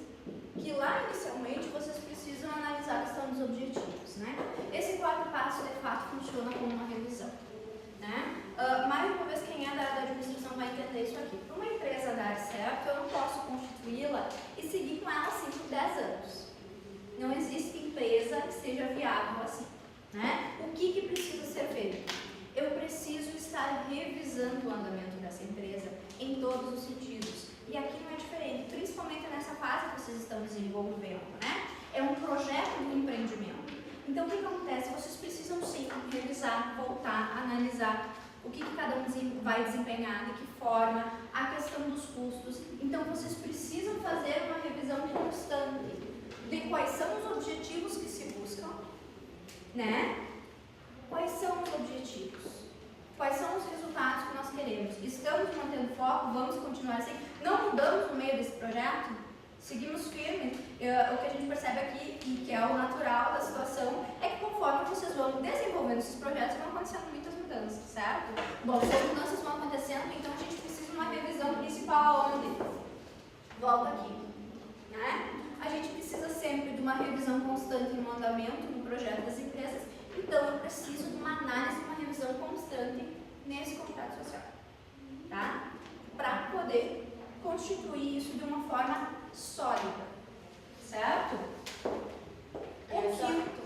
que lá inicialmente vocês precisam analisar a questão dos objetivos, né? Esse 4º passo, de fato, funciona como uma revisão, né? Mais uma vez, quem é da área da administração vai entender isso aqui. Para uma empresa dar certo, eu não posso constituí-la e seguir com ela assim por 10 anos. Não existe empresa que seja viável assim, né? O que precisa ser feito? Eu preciso estar revisando o andamento dessa empresa em todos os sentidos. E aqui não é diferente, principalmente nessa fase que vocês estão desenvolvendo, né? É um projeto de empreendimento. Então, o que acontece? Vocês precisam sim revisar, voltar, analisar o que cada um vai desempenhar, de que forma, a questão dos custos. Então, vocês precisam fazer uma revisão constante de quais são os objetivos que se buscam, né? Quais são os objetivos? Quais são os resultados que nós queremos? Estamos mantendo foco? Vamos continuar assim? Não mudamos no meio desse projeto? Seguimos firmes? O que a gente percebe aqui, e que é o natural da situação, é que conforme vocês vão desenvolvendo esses projetos, vão acontecendo muitas mudanças, certo? Bom, se as mudanças vão acontecendo, então a gente precisa de uma revisão principal onde? Volta aqui, né? A gente precisa sempre de uma revisão constante no andamento do projeto das empresas. Então, eu preciso de uma análise, uma revisão constante nesse contrato social, tá? Para poder constituir isso de uma forma sólida, certo?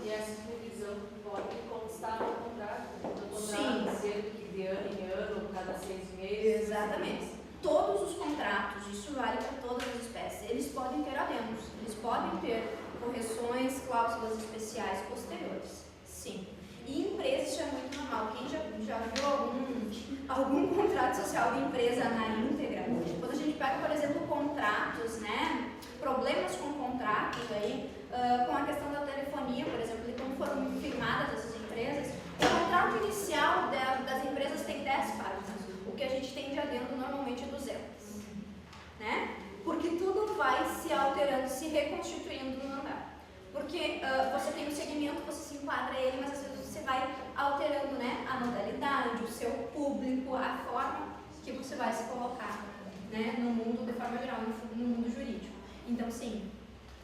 E essa revisão pode constar no contrato? No contrato, sendo de ano em ano, cada 6 meses? Exatamente. Todos os contratos, isso vale para todas as espécies, eles podem ter adendos, eles podem ter correções, cláusulas especiais posteriores. Sim. E empresa, isso é muito normal. Quem já viu algum contrato social de empresa na íntegra, quando a gente pega, por exemplo, contratos, né? Problemas com contratos aí, com a questão da telefonia, por exemplo, de como foram firmadas essas empresas, o contrato inicial das empresas tem 10 páginas. O que a gente tem de adendo normalmente é 200. Né? Porque tudo vai se alterando, se reconstituindo no andar. Porque você tem um segmento, você se enquadra ele, mas às vezes você vai alterando, né, a modalidade, o seu público, a forma que você vai se colocar, né, no mundo de forma geral, no mundo jurídico. Então, sim,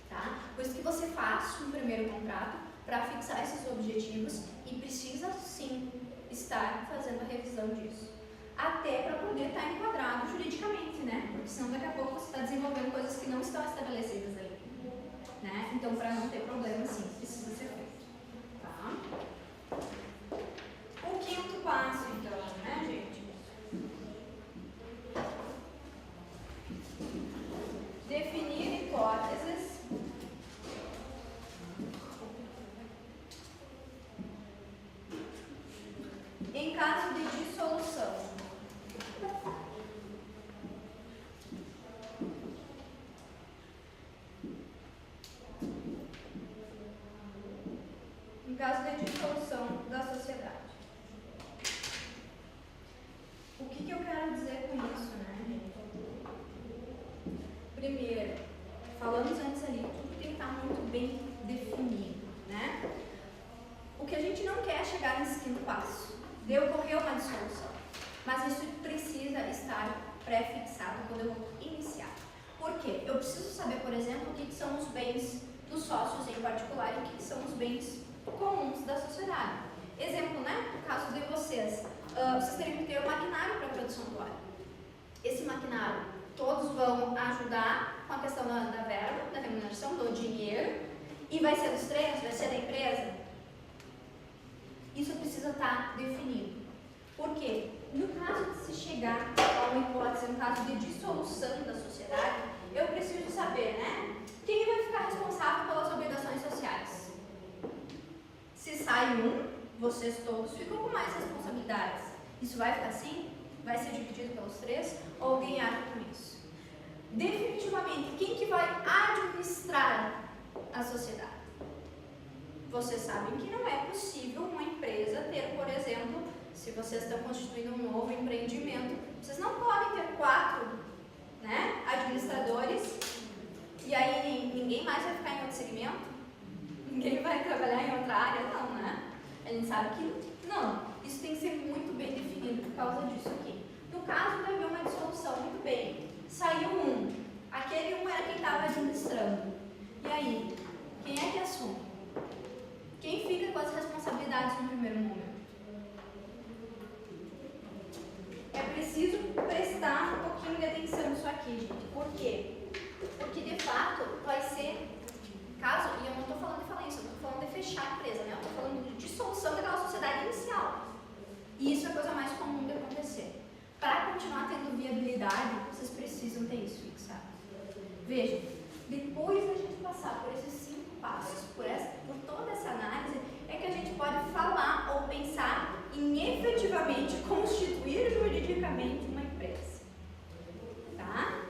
tá? Por isso que você faz um primeiro contrato para fixar esses objetivos e precisa, sim, estar fazendo a revisão disso. Até para poder estar enquadrado juridicamente, né? Porque senão daqui a pouco você está desenvolvendo coisas que não estão estabelecidas ali. Né? Então, para não ter problema, sim, precisa ser feito. Tá? O 5º passo, então, né, gente? Definir hipóteses em caso de dissolução. Em caso de dissolução da sociedade. O que eu quero dizer com isso, né, gente? Primeiro, falamos antes ali, tudo tem que estar muito bem definido, né? O que a gente chegar nesse quinto passo, de ocorrer uma dissolução. Mas isso precisa estar pré-fixado quando eu vou iniciar. Por quê? Eu preciso saber, por exemplo, o que são os bens dos sócios em particular e o que são os bens comuns da sociedade. Exemplo, né? No caso de vocês, vocês teriam que ter um maquinário para a produção do óleo. Esse maquinário, todos vão ajudar com a questão da verba, da remuneração, do dinheiro, e vai ser dos treinos, vai ser da empresa. Isso precisa estar definido. Por quê? No caso de se chegar a uma hipótese, no caso de dissolução da sociedade, eu preciso saber, né? Quem vai ficar responsável pelas obrigações sociais? Se sai um, vocês todos ficam com mais responsabilidades. Isso vai ficar assim? Vai ser dividido pelos três? Ou alguém arca com isso? Definitivamente, quem que vai administrar a sociedade? Vocês sabem que não é possível uma empresa ter, por exemplo, se vocês estão constituindo um novo empreendimento, vocês não podem ter 4, né, administradores e aí ninguém mais vai ficar em outro segmento? Ninguém vai trabalhar em outra área? Não, né? A gente sabe que não. Isso tem que ser muito bem definido por causa disso aqui. No caso, vai haver uma dissolução, muito bem. Saiu um. Aquele um era quem estava administrando. E aí, quem é que assume? Quem fica com as responsabilidades no primeiro momento? É preciso prestar um pouquinho de atenção nisso aqui, gente. Por quê? Porque, de fato, vai ser caso, e eu não estou falando de falência, eu não estou falando de fechar a empresa, né? Eu estou falando de dissolução daquela sociedade inicial. E isso é a coisa mais comum de acontecer. Para continuar tendo viabilidade, vocês precisam ter isso fixado. Vejam, depois da gente passar por esses 5 passos, por toda essa análise, é que a gente pode falar ou pensar em efetivamente constituir juridicamente uma empresa. Tá?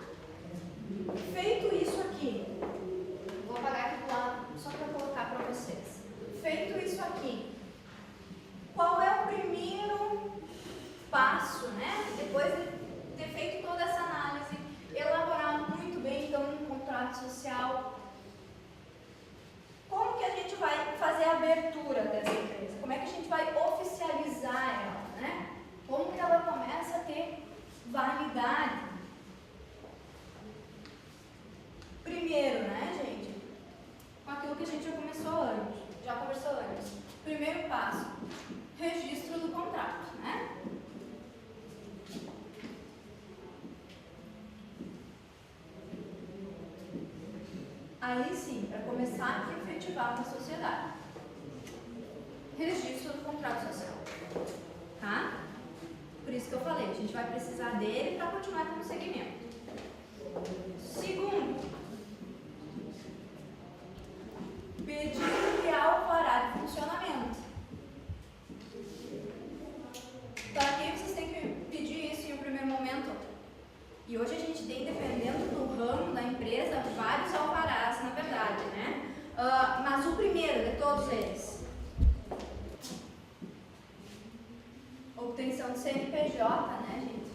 Feito isso aqui, vou apagar aqui do lado só para colocar para vocês. Feito isso aqui, qual é o primeiro passo, né? Depois de ter feito toda essa análise, elaborar muito bem então um contrato social. Como que a gente vai fazer a abertura dessa empresa? Como é que a gente vai oficializar ela, né? Como que ela começa a ter validade? Primeiro, né, gente? Com aquilo que a gente já conversou antes. Primeiro passo, registro do contrato, né? Aí sim, para começar a efetivar uma sociedade. Registro do contrato social. Tá? Por isso que eu falei, a gente vai precisar dele para continuar com o segmento. Segundo, pedido de alvará de funcionamento. Para quem vocês têm que pedir isso em um primeiro momento? E hoje a gente tem, dependendo do ramo da empresa, vários alvarás, na verdade, né? Mas o primeiro de todos eles, obtenção de CNPJ, né, gente?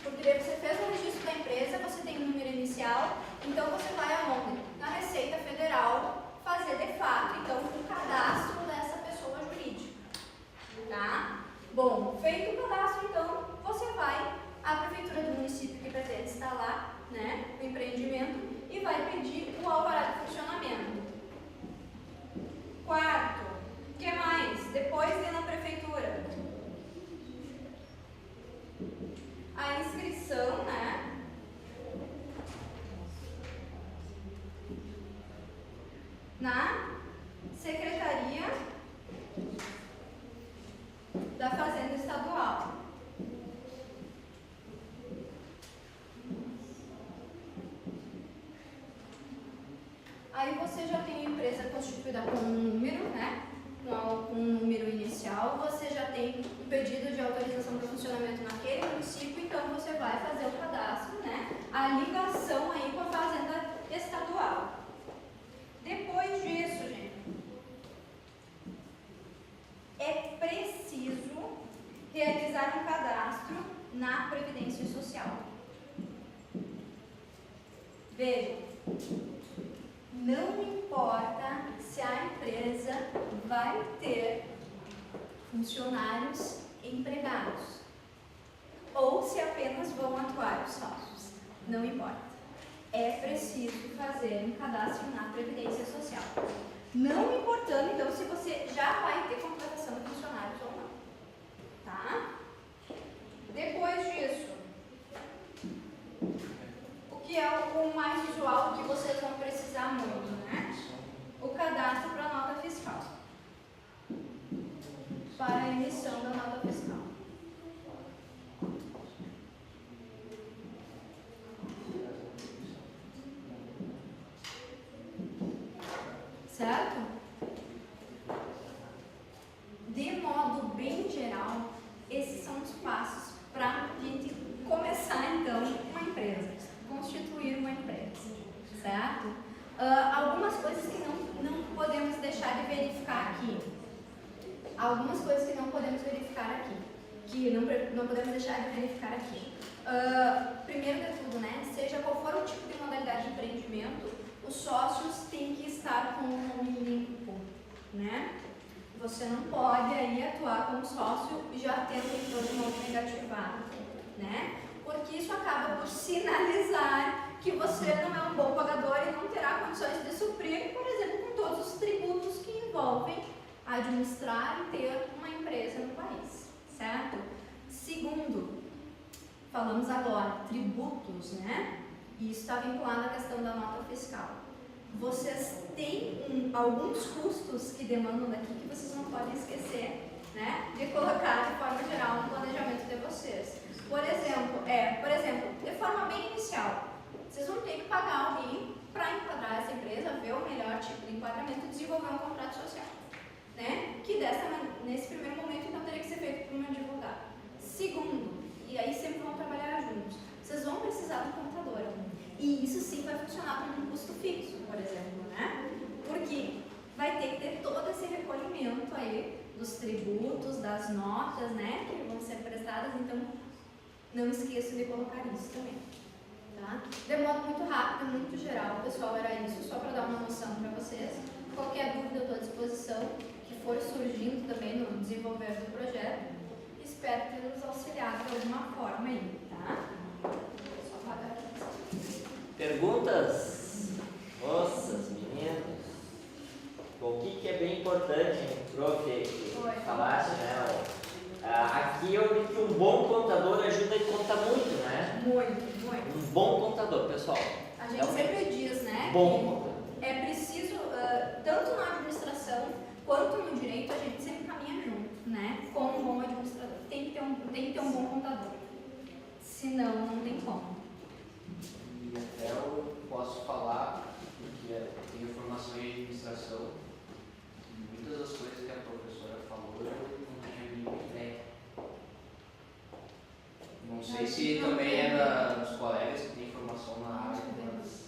Porque você fez o registro da empresa, você tem um número inicial, então você vai aonde? Na Receita Federal, fazer de fato, então, o cadastro dessa pessoa jurídica. Tá? Bom, feito o cadastro, então, você vai à prefeitura do município que pretende instalar, né, o empreendimento e vai pedir o alvará de funcionamento. Quarto, o que mais? Depois de ir na prefeitura, a inscrição, né, na Secretaria da Fazenda Estadual. Aí você já tem a empresa constituída com um número, né? Com um número inicial, você já tem um pedido de autorização para funcionamento naquele município, então você vai fazer o cadastro, né? A ligação aí com a Fazenda Estadual. Depois disso, gente, é preciso realizar um cadastro na Previdência Social. Vejam, não importa se a empresa vai podem ter funcionários empregados ou se apenas vão atuar os sócios. Não importa. É preciso fazer um cadastro na Previdência Social. Não importando, então, se você já vai ter contratação de funcionários ou não. Tá? Depois disso, o que é o mais usual, que vocês vão precisar muito, né? O cadastro para a nota fiscal. Para a emissão da nota fiscal. Certo? De modo bem geral, esses são os passos para a gente começar, então, uma empresa, constituir uma empresa, certo? Algumas coisas que não podemos deixar de verificar aqui. Algumas coisas que não podemos verificar aqui. Que não podemos deixar de verificar aqui. Primeiro de tudo, né? Seja qual for o tipo de modalidade de empreendimento, os sócios têm que estar com o nome limpo, né? Você não pode aí atuar como sócio já tendo todo o nome negativado, né? Porque isso acaba por sinalizar que você não é um bom pagador e não terá condições de suprir, por exemplo, com todos os tributos que envolvem administrar e ter uma empresa no país, certo? Segundo, falamos agora, tributos, né? E isso está vinculado à questão da nota fiscal. Vocês têm alguns custos que demandam daqui que vocês não podem esquecer, né? De colocar de forma geral no planejamento de vocês. Por exemplo, de forma bem inicial, vocês vão ter que pagar alguém para enquadrar essa empresa, ver o melhor tipo de enquadramento e desenvolver um contrato social, né? Que nesse primeiro momento então teria que ser feito por um advogado. Segundo, e aí sempre vão trabalhar juntos, vocês vão precisar do contador. E isso sim vai funcionar como um custo fixo, por exemplo, né? Porque vai ter que ter todo esse recolhimento aí dos tributos, das notas, né? Que vão ser prestadas, então não esqueçam de colocar isso também, tá? De modo muito rápido, muito geral, pessoal, era isso, só para dar uma noção para vocês. Qualquer dúvida eu estou à disposição, que for surgindo também no desenvolver do projeto. Espero ter nos auxiliado de alguma forma aí, tá? Só apagar aqui. Perguntas? Moças, meninos? O que é bem importante, prof, que falaste, né? Aqui eu vi que um bom contador ajuda e conta muito, né? Muito, muito. Um bom contador, pessoal. A gente sempre diz, né? Bom que contador. é preciso, tanto na administração quanto no direito, a gente sempre caminha junto, né? Com um bom administrador. Tem que ter um bom contador. Senão, não tem como. E até eu posso falar, porque eu tenho formação em administração, e muitas das coisas que a professora falou eu não tinha nenhuma ideia. Não sei se também é dos colegas que têm formação na área, mas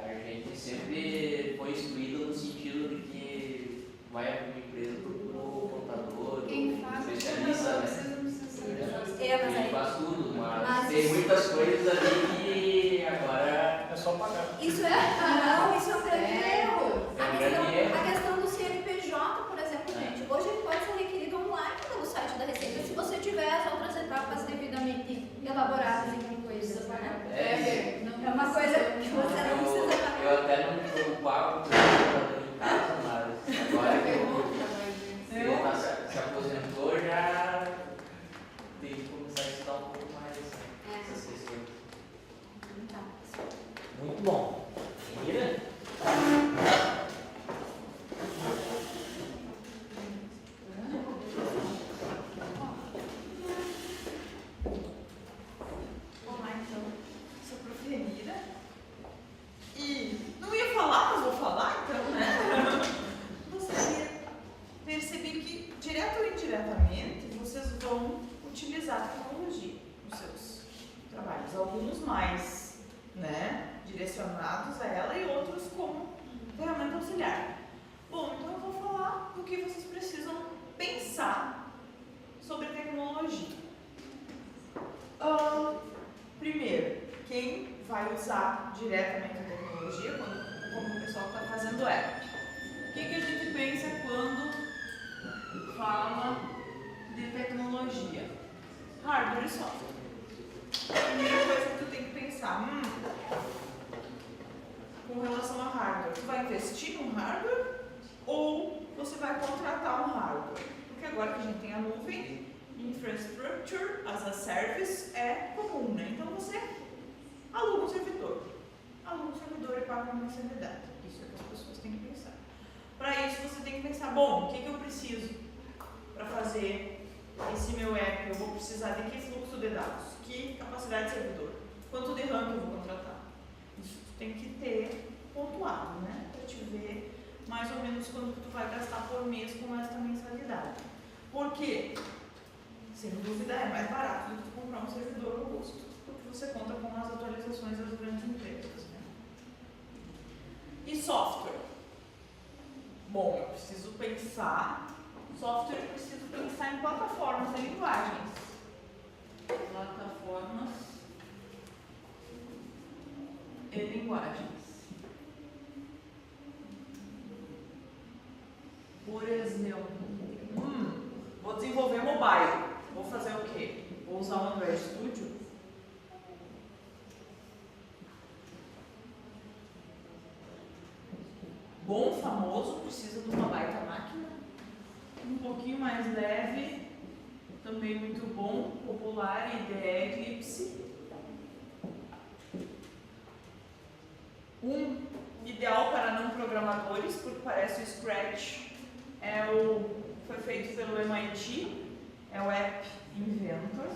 a gente sempre foi instruído no sentido de que vai abrir uma empresa pro contador, Quem faz especialista, né? vocês não precisam saber. Ele faz tudo, mas tem muitas coisas ali que agora É só pagar. Isso é um grande erro. É um grande erro. A questão do CNPJ, por exemplo, gente, hoje ele pode ser requerido online pelo site da Receita, se você tiver as outras etapas devidamente elaboradas e com coisas, né? É uma coisa que você não precisa pagar. eu até não pago por em casa, mas agora que ele se aposentou, já tem que começar a estudar um pouco mais essas questões. Então, Muito bom. Mira? Olá, então, sou a prof. Remira e não ia falar, mas vou falar, então, né? Você perceber que, direto ou indiretamente, vocês vão utilizar a tecnologia nos seus trabalhos, alguns mais, né, direcionados a ela e outros como ferramenta auxiliar. Bom, então eu vou falar do que vocês precisam pensar sobre tecnologia. Primeiro, quem vai usar diretamente a tecnologia, como o pessoal está fazendo que a gente pensa quando fala de tecnologia? Hardware e software. A primeira coisa que tu tem que pensar, com relação a hardware, tu vai investir no hardware ou você vai contratar um hardware? Porque agora que a gente tem a nuvem, infrastructure as a service é comum, né? Então você aluga um servidor. Aluga um servidor e paga uma mensalidade. Isso é o que as pessoas têm que pensar. Para isso você tem que pensar, bom, o que eu preciso para fazer esse meu app? Eu vou precisar de que fluxo de dados? Que capacidade de servidor? Quanto de RAM que eu vou contratar? Isso tu tem que ter pontuado, né? Para te ver mais ou menos quanto que tu vai gastar por mês com essa mensalidade. Por quê? Sem dúvida é mais barato do que tu comprar um servidor robusto, porque você conta com as atualizações das grandes empresas, né? E software? Bom, eu preciso pensar, software eu preciso pensar em plataformas e linguagens. Plataformas e linguagens. Por exemplo, vou desenvolver mobile. Vou fazer o quê? Vou usar o Android Studio? Bom, famoso, precisa de uma baita máquina. Um pouquinho mais leve, também muito bom, popular, IDE, Eclipse. Ideal para não programadores, porque parece o Scratch. Foi feito pelo MIT. É o App Inventor.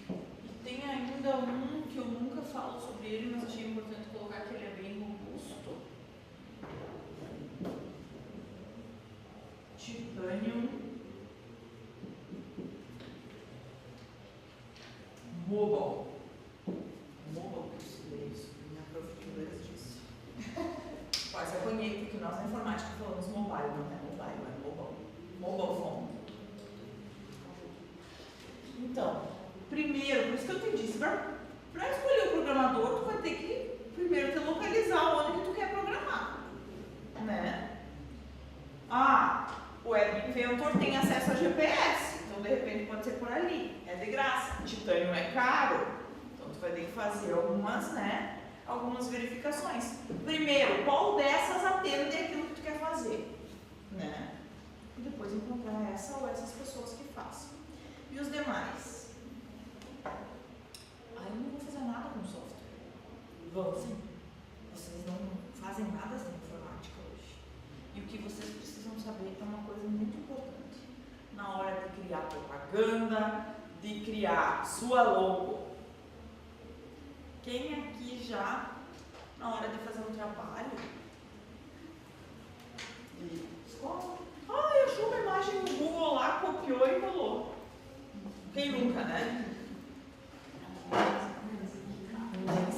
E tem ainda um que eu nunca falo sobre ele, mas achei importante colocar que ele é bem robusto. Titanium Mobile. Mobile, isso. Minha prof de inglês disse. Quase apanhei, porque nós na informática falamos mobile, não é mobile, é mobile. Mobile phone. Então, primeiro, por isso que eu te disse, para escolher o programador, tu vai ter que primeiro te localizar onde que tu quer programar. Né? O Web Inventor tem acesso a GPS, então de repente pode ser por ali. É de graça. Titanium é caro, então tu vai ter que fazer algumas verificações. Primeiro, qual dessas atende aquilo que tu quer fazer, né? E depois encontrar essa ou essas pessoas que façam. E os demais? Eu não vou fazer nada com software. Vão sim. Vocês não fazem nada de informática hoje. E o que vocês precisam saber é uma coisa muito importante. Na hora de criar propaganda, de criar sua logo. Quem aqui já, na hora de fazer um trabalho de escola, achou uma imagem no Google lá, copiou e colou. Quem nunca, né?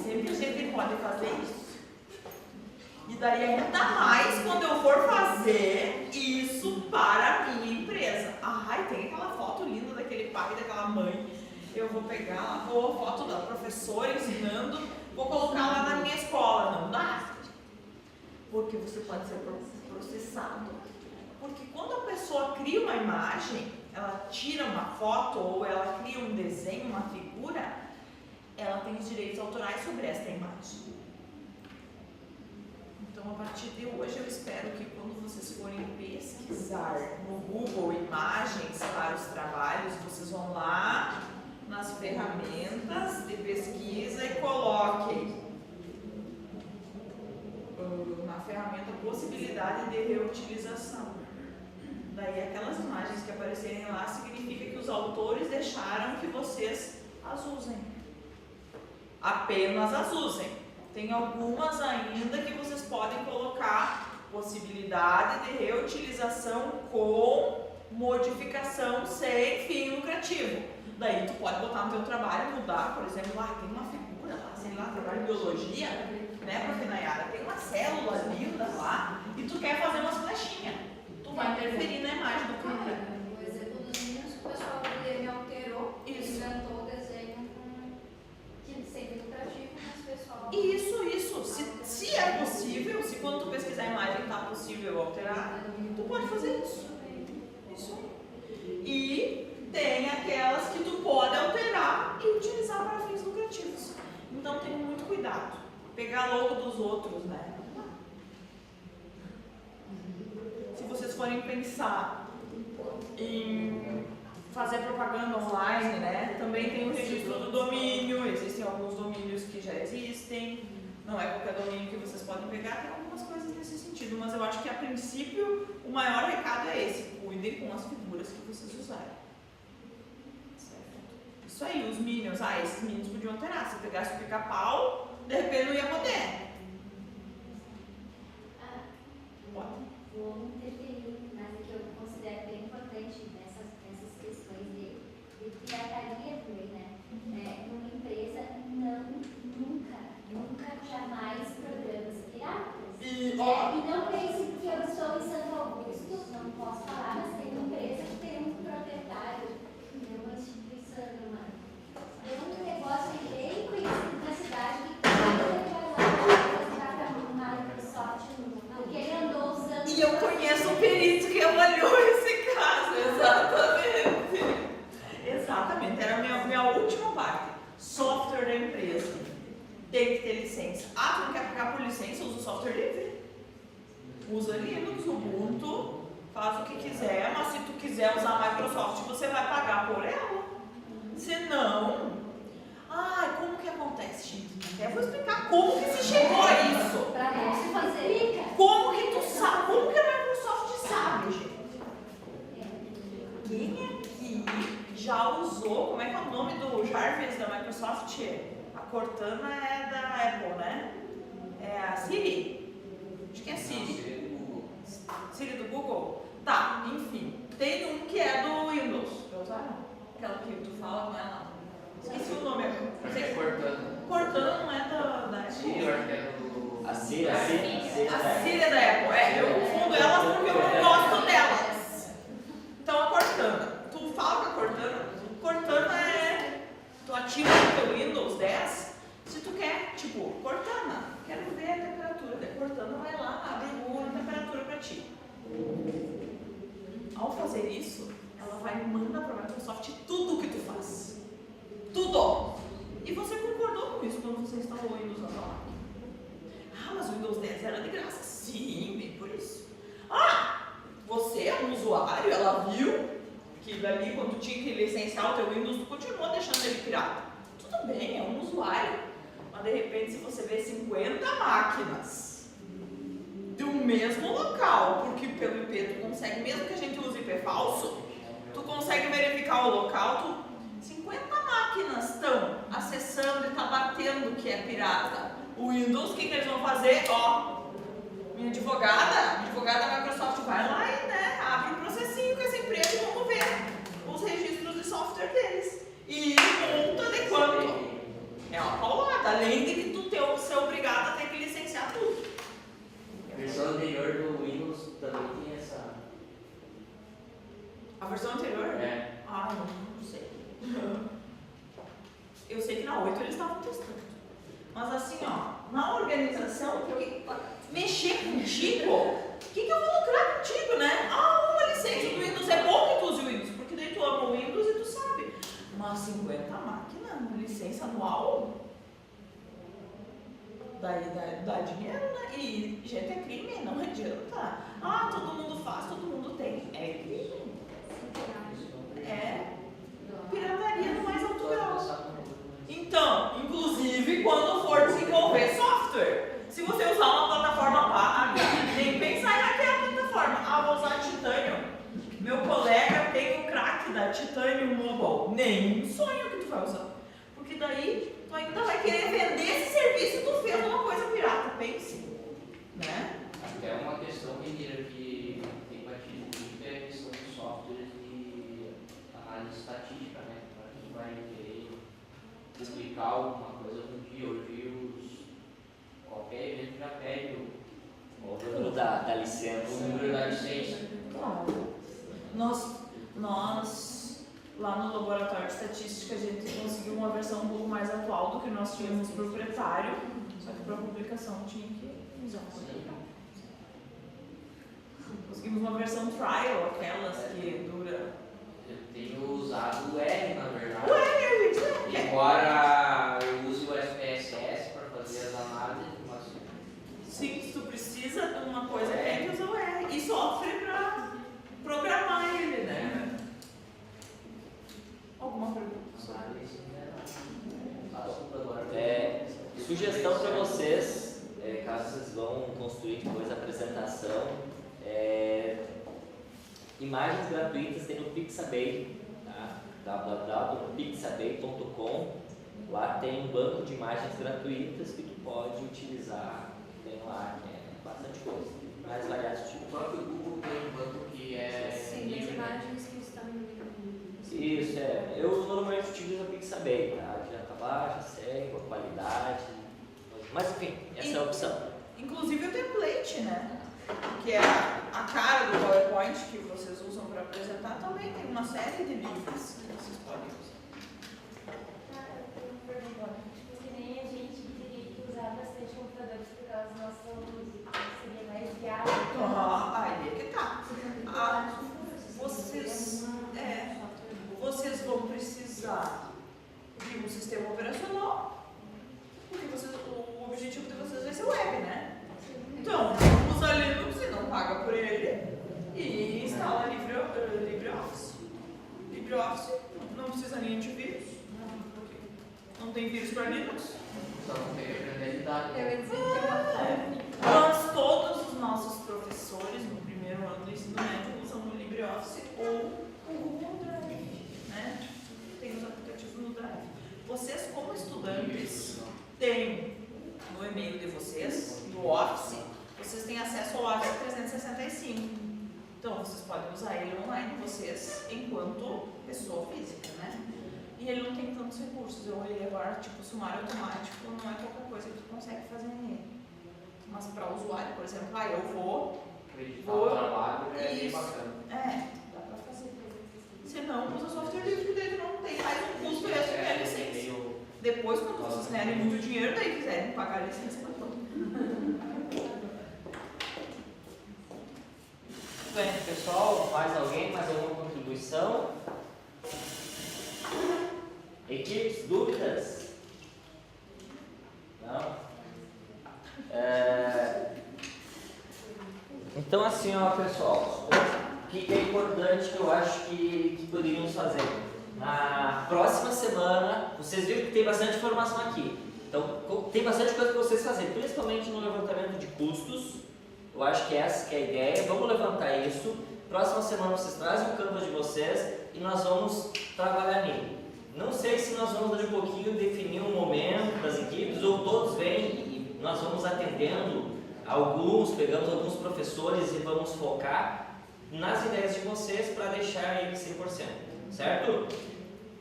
Sempre a gente pode fazer isso. E daí ainda mais quando eu for fazer isso para a minha empresa. Tem aquela foto linda daquele pai e daquela mãe. Eu vou pegar lá, foto da professora ensinando, vou colocar lá na minha escola. Não dá. Porque você pode ser processado. Porque quando a pessoa cria uma imagem, ela tira uma foto ou ela cria um desenho, uma figura, ela tem os direitos autorais sobre esta imagem. Então, a partir de hoje, eu espero que quando vocês forem pesquisar no Google imagens para os trabalhos, vocês vão lá nas ferramentas de pesquisa e coloquem na ferramenta possibilidade de reutilização. Daí, aquelas imagens que aparecerem lá significa que os autores deixaram que vocês as usem. Apenas as usem. Tem algumas ainda que vocês podem colocar possibilidade de reutilização com modificação sem fim lucrativo. Daí tu pode botar no teu trabalho, mudar, por exemplo, tem uma figura lá, sei lá, trabalho de biologia, né, prof. Nayara, tem uma célula linda lá e tu quer fazer umas flechinhas. Tu vai interferir na imagem do cara. O exemplo dos meninos, o pessoal dele alterou, inventou o desenho sem fim lucrativo, mas o pessoal... Isso, quando tu pesquisar a imagem está possível alterar, tu pode fazer isso. Isso aí. E tem aquelas que tu pode alterar e utilizar para fins lucrativos. Então tenha muito cuidado. Pegar logo dos outros, né? Se vocês forem pensar em fazer propaganda online, né? Também tem o registro do domínio, existem alguns domínios que já existem, não é qualquer domínio que vocês podem pegar, tem algumas coisas nesse sentido, mas eu acho que a princípio o maior recado é esse: cuidem com as figuras que vocês usarem. Certo? Isso aí, os minions, esses minions podiam alterar, se pegasse o pica-pau, de repente não ia poder. Vou interferir, mas é que eu considero bem importante nessas questões de pirataria também, né? Numa empresa, nunca, jamais programas piratas. E não pense que eu estou em Santo Augusto, não posso falar, mas tem uma empresa que tem um proprietário, tem uma instituição, um negócio bem conhecido na cidade que ele vai lá para a Microsoft, porque ele andou usando. E eu conheço um perito que avaliou esse caso, exatamente. Exatamente, era a minha última parte. Software da empresa tem que ter licença. Tu não quer pagar por licença? Usa o software livre. Usa Linux, Ubuntu, faz o que quiser, mas se tu quiser usar a Microsoft, você vai pagar por ela. Senão, como que acontece, gente? Eu vou explicar como que se chegou a isso. Para não se fazer. Como que tu sabe? Como que a Microsoft sabe, gente? Quem aqui já usou, como é que é o nome do Jarvis da Microsoft? A Cortana é da Apple, né? É a Siri. Acho que é Siri. Siri do Google? Tá, enfim. Tem um que é do Windows. Já usaram? Aquela que tu fala com ela. Esqueci o nome agora. É Cortana. Cortana não é da Apple? Sim, eu acho que é do... A Siri A Siri é da Apple. Eu confundo elas porque eu não gosto delas. Então a Cortana. Tu fala com a Cortana. Cortana é... Tu ativa o teu Windows 10. Se tu quer, tipo, Cortana, quero ver a temperatura. A Cortana vai lá, abre o Google a temperatura pra ti. Ao fazer isso, ela vai mandar pra Microsoft tudo o que tu faz. Tudo! E você concordou com isso quando você instalou o Windows na tua máquina. Mas o Windows 10 era de graça. Sim, bem por isso. Você é um usuário, ela viu que dali quando tinha que licenciar o teu Windows, tu continuou deixando ele pirata. Tudo bem, é um usuário. Mas de repente, se você vê 50 máquinas do mesmo local, porque pelo IP tu consegue, mesmo que a gente use IP falso, tu consegue verificar o local, 50 máquinas estão acessando e está batendo que é pirata. O Windows, o que eles vão fazer? Minha advogada da Microsoft vai lá e, né, abre um processinho com essa empresa e vamos ver os registros de software deles. E multa de quanto? É uma paulada, além de que tu ser obrigado a ter que licenciar tudo. A versão anterior do Windows também tem essa... A versão anterior? É. Não sei. Eu sei que na 8 eles estavam testando. Mas assim, na organização, porque mexer contigo, o que eu vou lucrar contigo, né? Uma licença do Windows, é bom que tu use o Windows, porque daí tu ama o Windows e tu sabe. Mas 50 máquinas, licença anual, dá dinheiro, né? E, gente, é crime, não adianta. Todo mundo faz, todo mundo tem. É crime. É pirataria do mais alto grau. Então, inclusive, quando for desenvolver software, se você usar uma plataforma paga, nem pensar em hackear a plataforma. Vou usar Titanium. Meu colega tem o crack da Titanium Mobile. Nem um sonho que tu vai usar. Porque daí, tu ainda vai querer vender esse serviço e tu fez uma coisa pirata. Pense. Né? Até uma questão, menina, que tem batido muito é a questão dos softwares de análise estatística, né? Para quem vai querer publicar alguma coisa no dia. Hoje qualquer evento já pede o número da licença. O número da licença. Claro. Nós, lá no laboratório de estatística, a gente conseguiu uma versão um pouco mais atual do que nós tínhamos proprietário, só que para publicação tinha que usar o proprietário. temos uma versão trial, aquelas que dura. Eu tenho usado o R, na verdade. O R, gente, E embora eu use o SPSS para fazer as análises, mas sim, se tu precisa de uma coisa, tem que usar o R. E sofre pra programar ele, né? Alguma pergunta? Sugestão para vocês, caso vocês vão construir depois a apresentação, imagens gratuitas tem no Pixabay, tá? www.pixabay.com. Lá tem um banco de imagens gratuitas que tu pode utilizar, tem lá bastante coisa, mais variados tipos. o próprio Google tem um banco que é Sim, as livre, né? imagens que estão no livro. Isso, eu normalmente utilizo o Pixabay, tá? Já tá lá, já segue, a qualidade, mas enfim, essa é a opção. Inclusive o template, né? Que é a cara do PowerPoint que vocês usam para apresentar, também tem uma série de livros que vocês podem usar. Eu tenho uma pergunta. Tipo, que nem a gente que teria que usar bastante computadores por causa do nosso uso, seria mais viável. Aí é que tá. Vocês vão precisar de um sistema operacional, porque o objetivo de vocês vai ser web, né? Então, usa Linux e não paga por ele e instala LibreOffice. LibreOffice não precisa nem antivírus, porque não tem vírus para Linux. Só não tem realidade. Eu ia dizer que Mas todos os nossos professores no primeiro ano do ensino médio usam o LibreOffice ou o Google Drive, né? Tem os aplicativos no Drive. Vocês, como estudantes, têm no e-mail de vocês, no Office, vocês têm acesso ao Office 365. Então, vocês podem usar ele online, vocês, enquanto pessoa física, né? E ele não tem tantos recursos. Eu olhei agora, tipo, sumário automático não é qualquer coisa que tu consegue fazer nele. Mas para o usuário, por exemplo, eu vou Acreditar no trabalho é bem isso. bacana. Dá para fazer. Se não, usa software livre, que daí não tem mais um custo extra que é a licença. Depois, quando vocês ganharem muito dinheiro, daí quiserem pagar a licença para todo. Bem, pessoal, mais alguém? Mais alguma contribuição? Equipes, dúvidas? Não? Então assim, pessoal, o que é importante que eu acho que poderíamos fazer? Na próxima semana, vocês viram que tem bastante informação aqui. Então, tem bastante coisa para vocês fazerem, principalmente no levantamento de custos. Eu acho que essa que é a ideia. Vamos levantar isso. Próxima semana vocês trazem o Canvas de vocês e nós vamos trabalhar nele. Não sei se nós vamos daqui a pouquinho definir um momento das equipes ou todos vêm e nós vamos atendendo pegamos alguns professores e vamos focar nas ideias de vocês para deixar ele 100%, certo?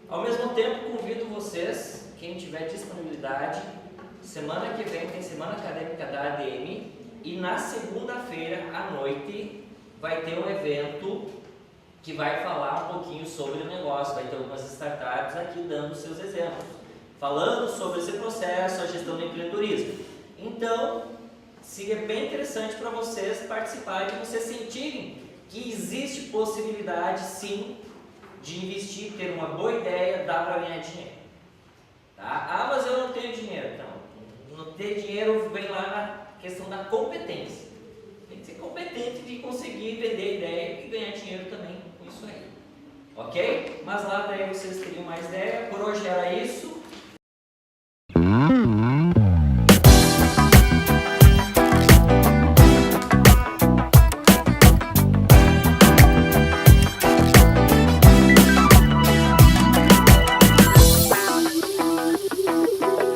Ao mesmo tempo, convido vocês, quem tiver disponibilidade, semana que vem tem Semana Acadêmica da ADM e na segunda-feira à noite vai ter um evento que vai falar um pouquinho sobre o negócio, vai ter algumas startups aqui dando seus exemplos, falando sobre esse processo, a gestão do empreendedorismo. Então, seria bem interessante para vocês participarem, e vocês sentirem que existe possibilidade sim de investir, ter uma boa ideia, dá para ganhar dinheiro. Tá? Mas eu não tenho dinheiro. Então, não ter dinheiro vem lá na questão da competência. Tem que ser competente de conseguir vender ideia e ganhar dinheiro também com isso aí. Ok? Mas lá daí vocês teriam mais ideia. Por hoje era isso.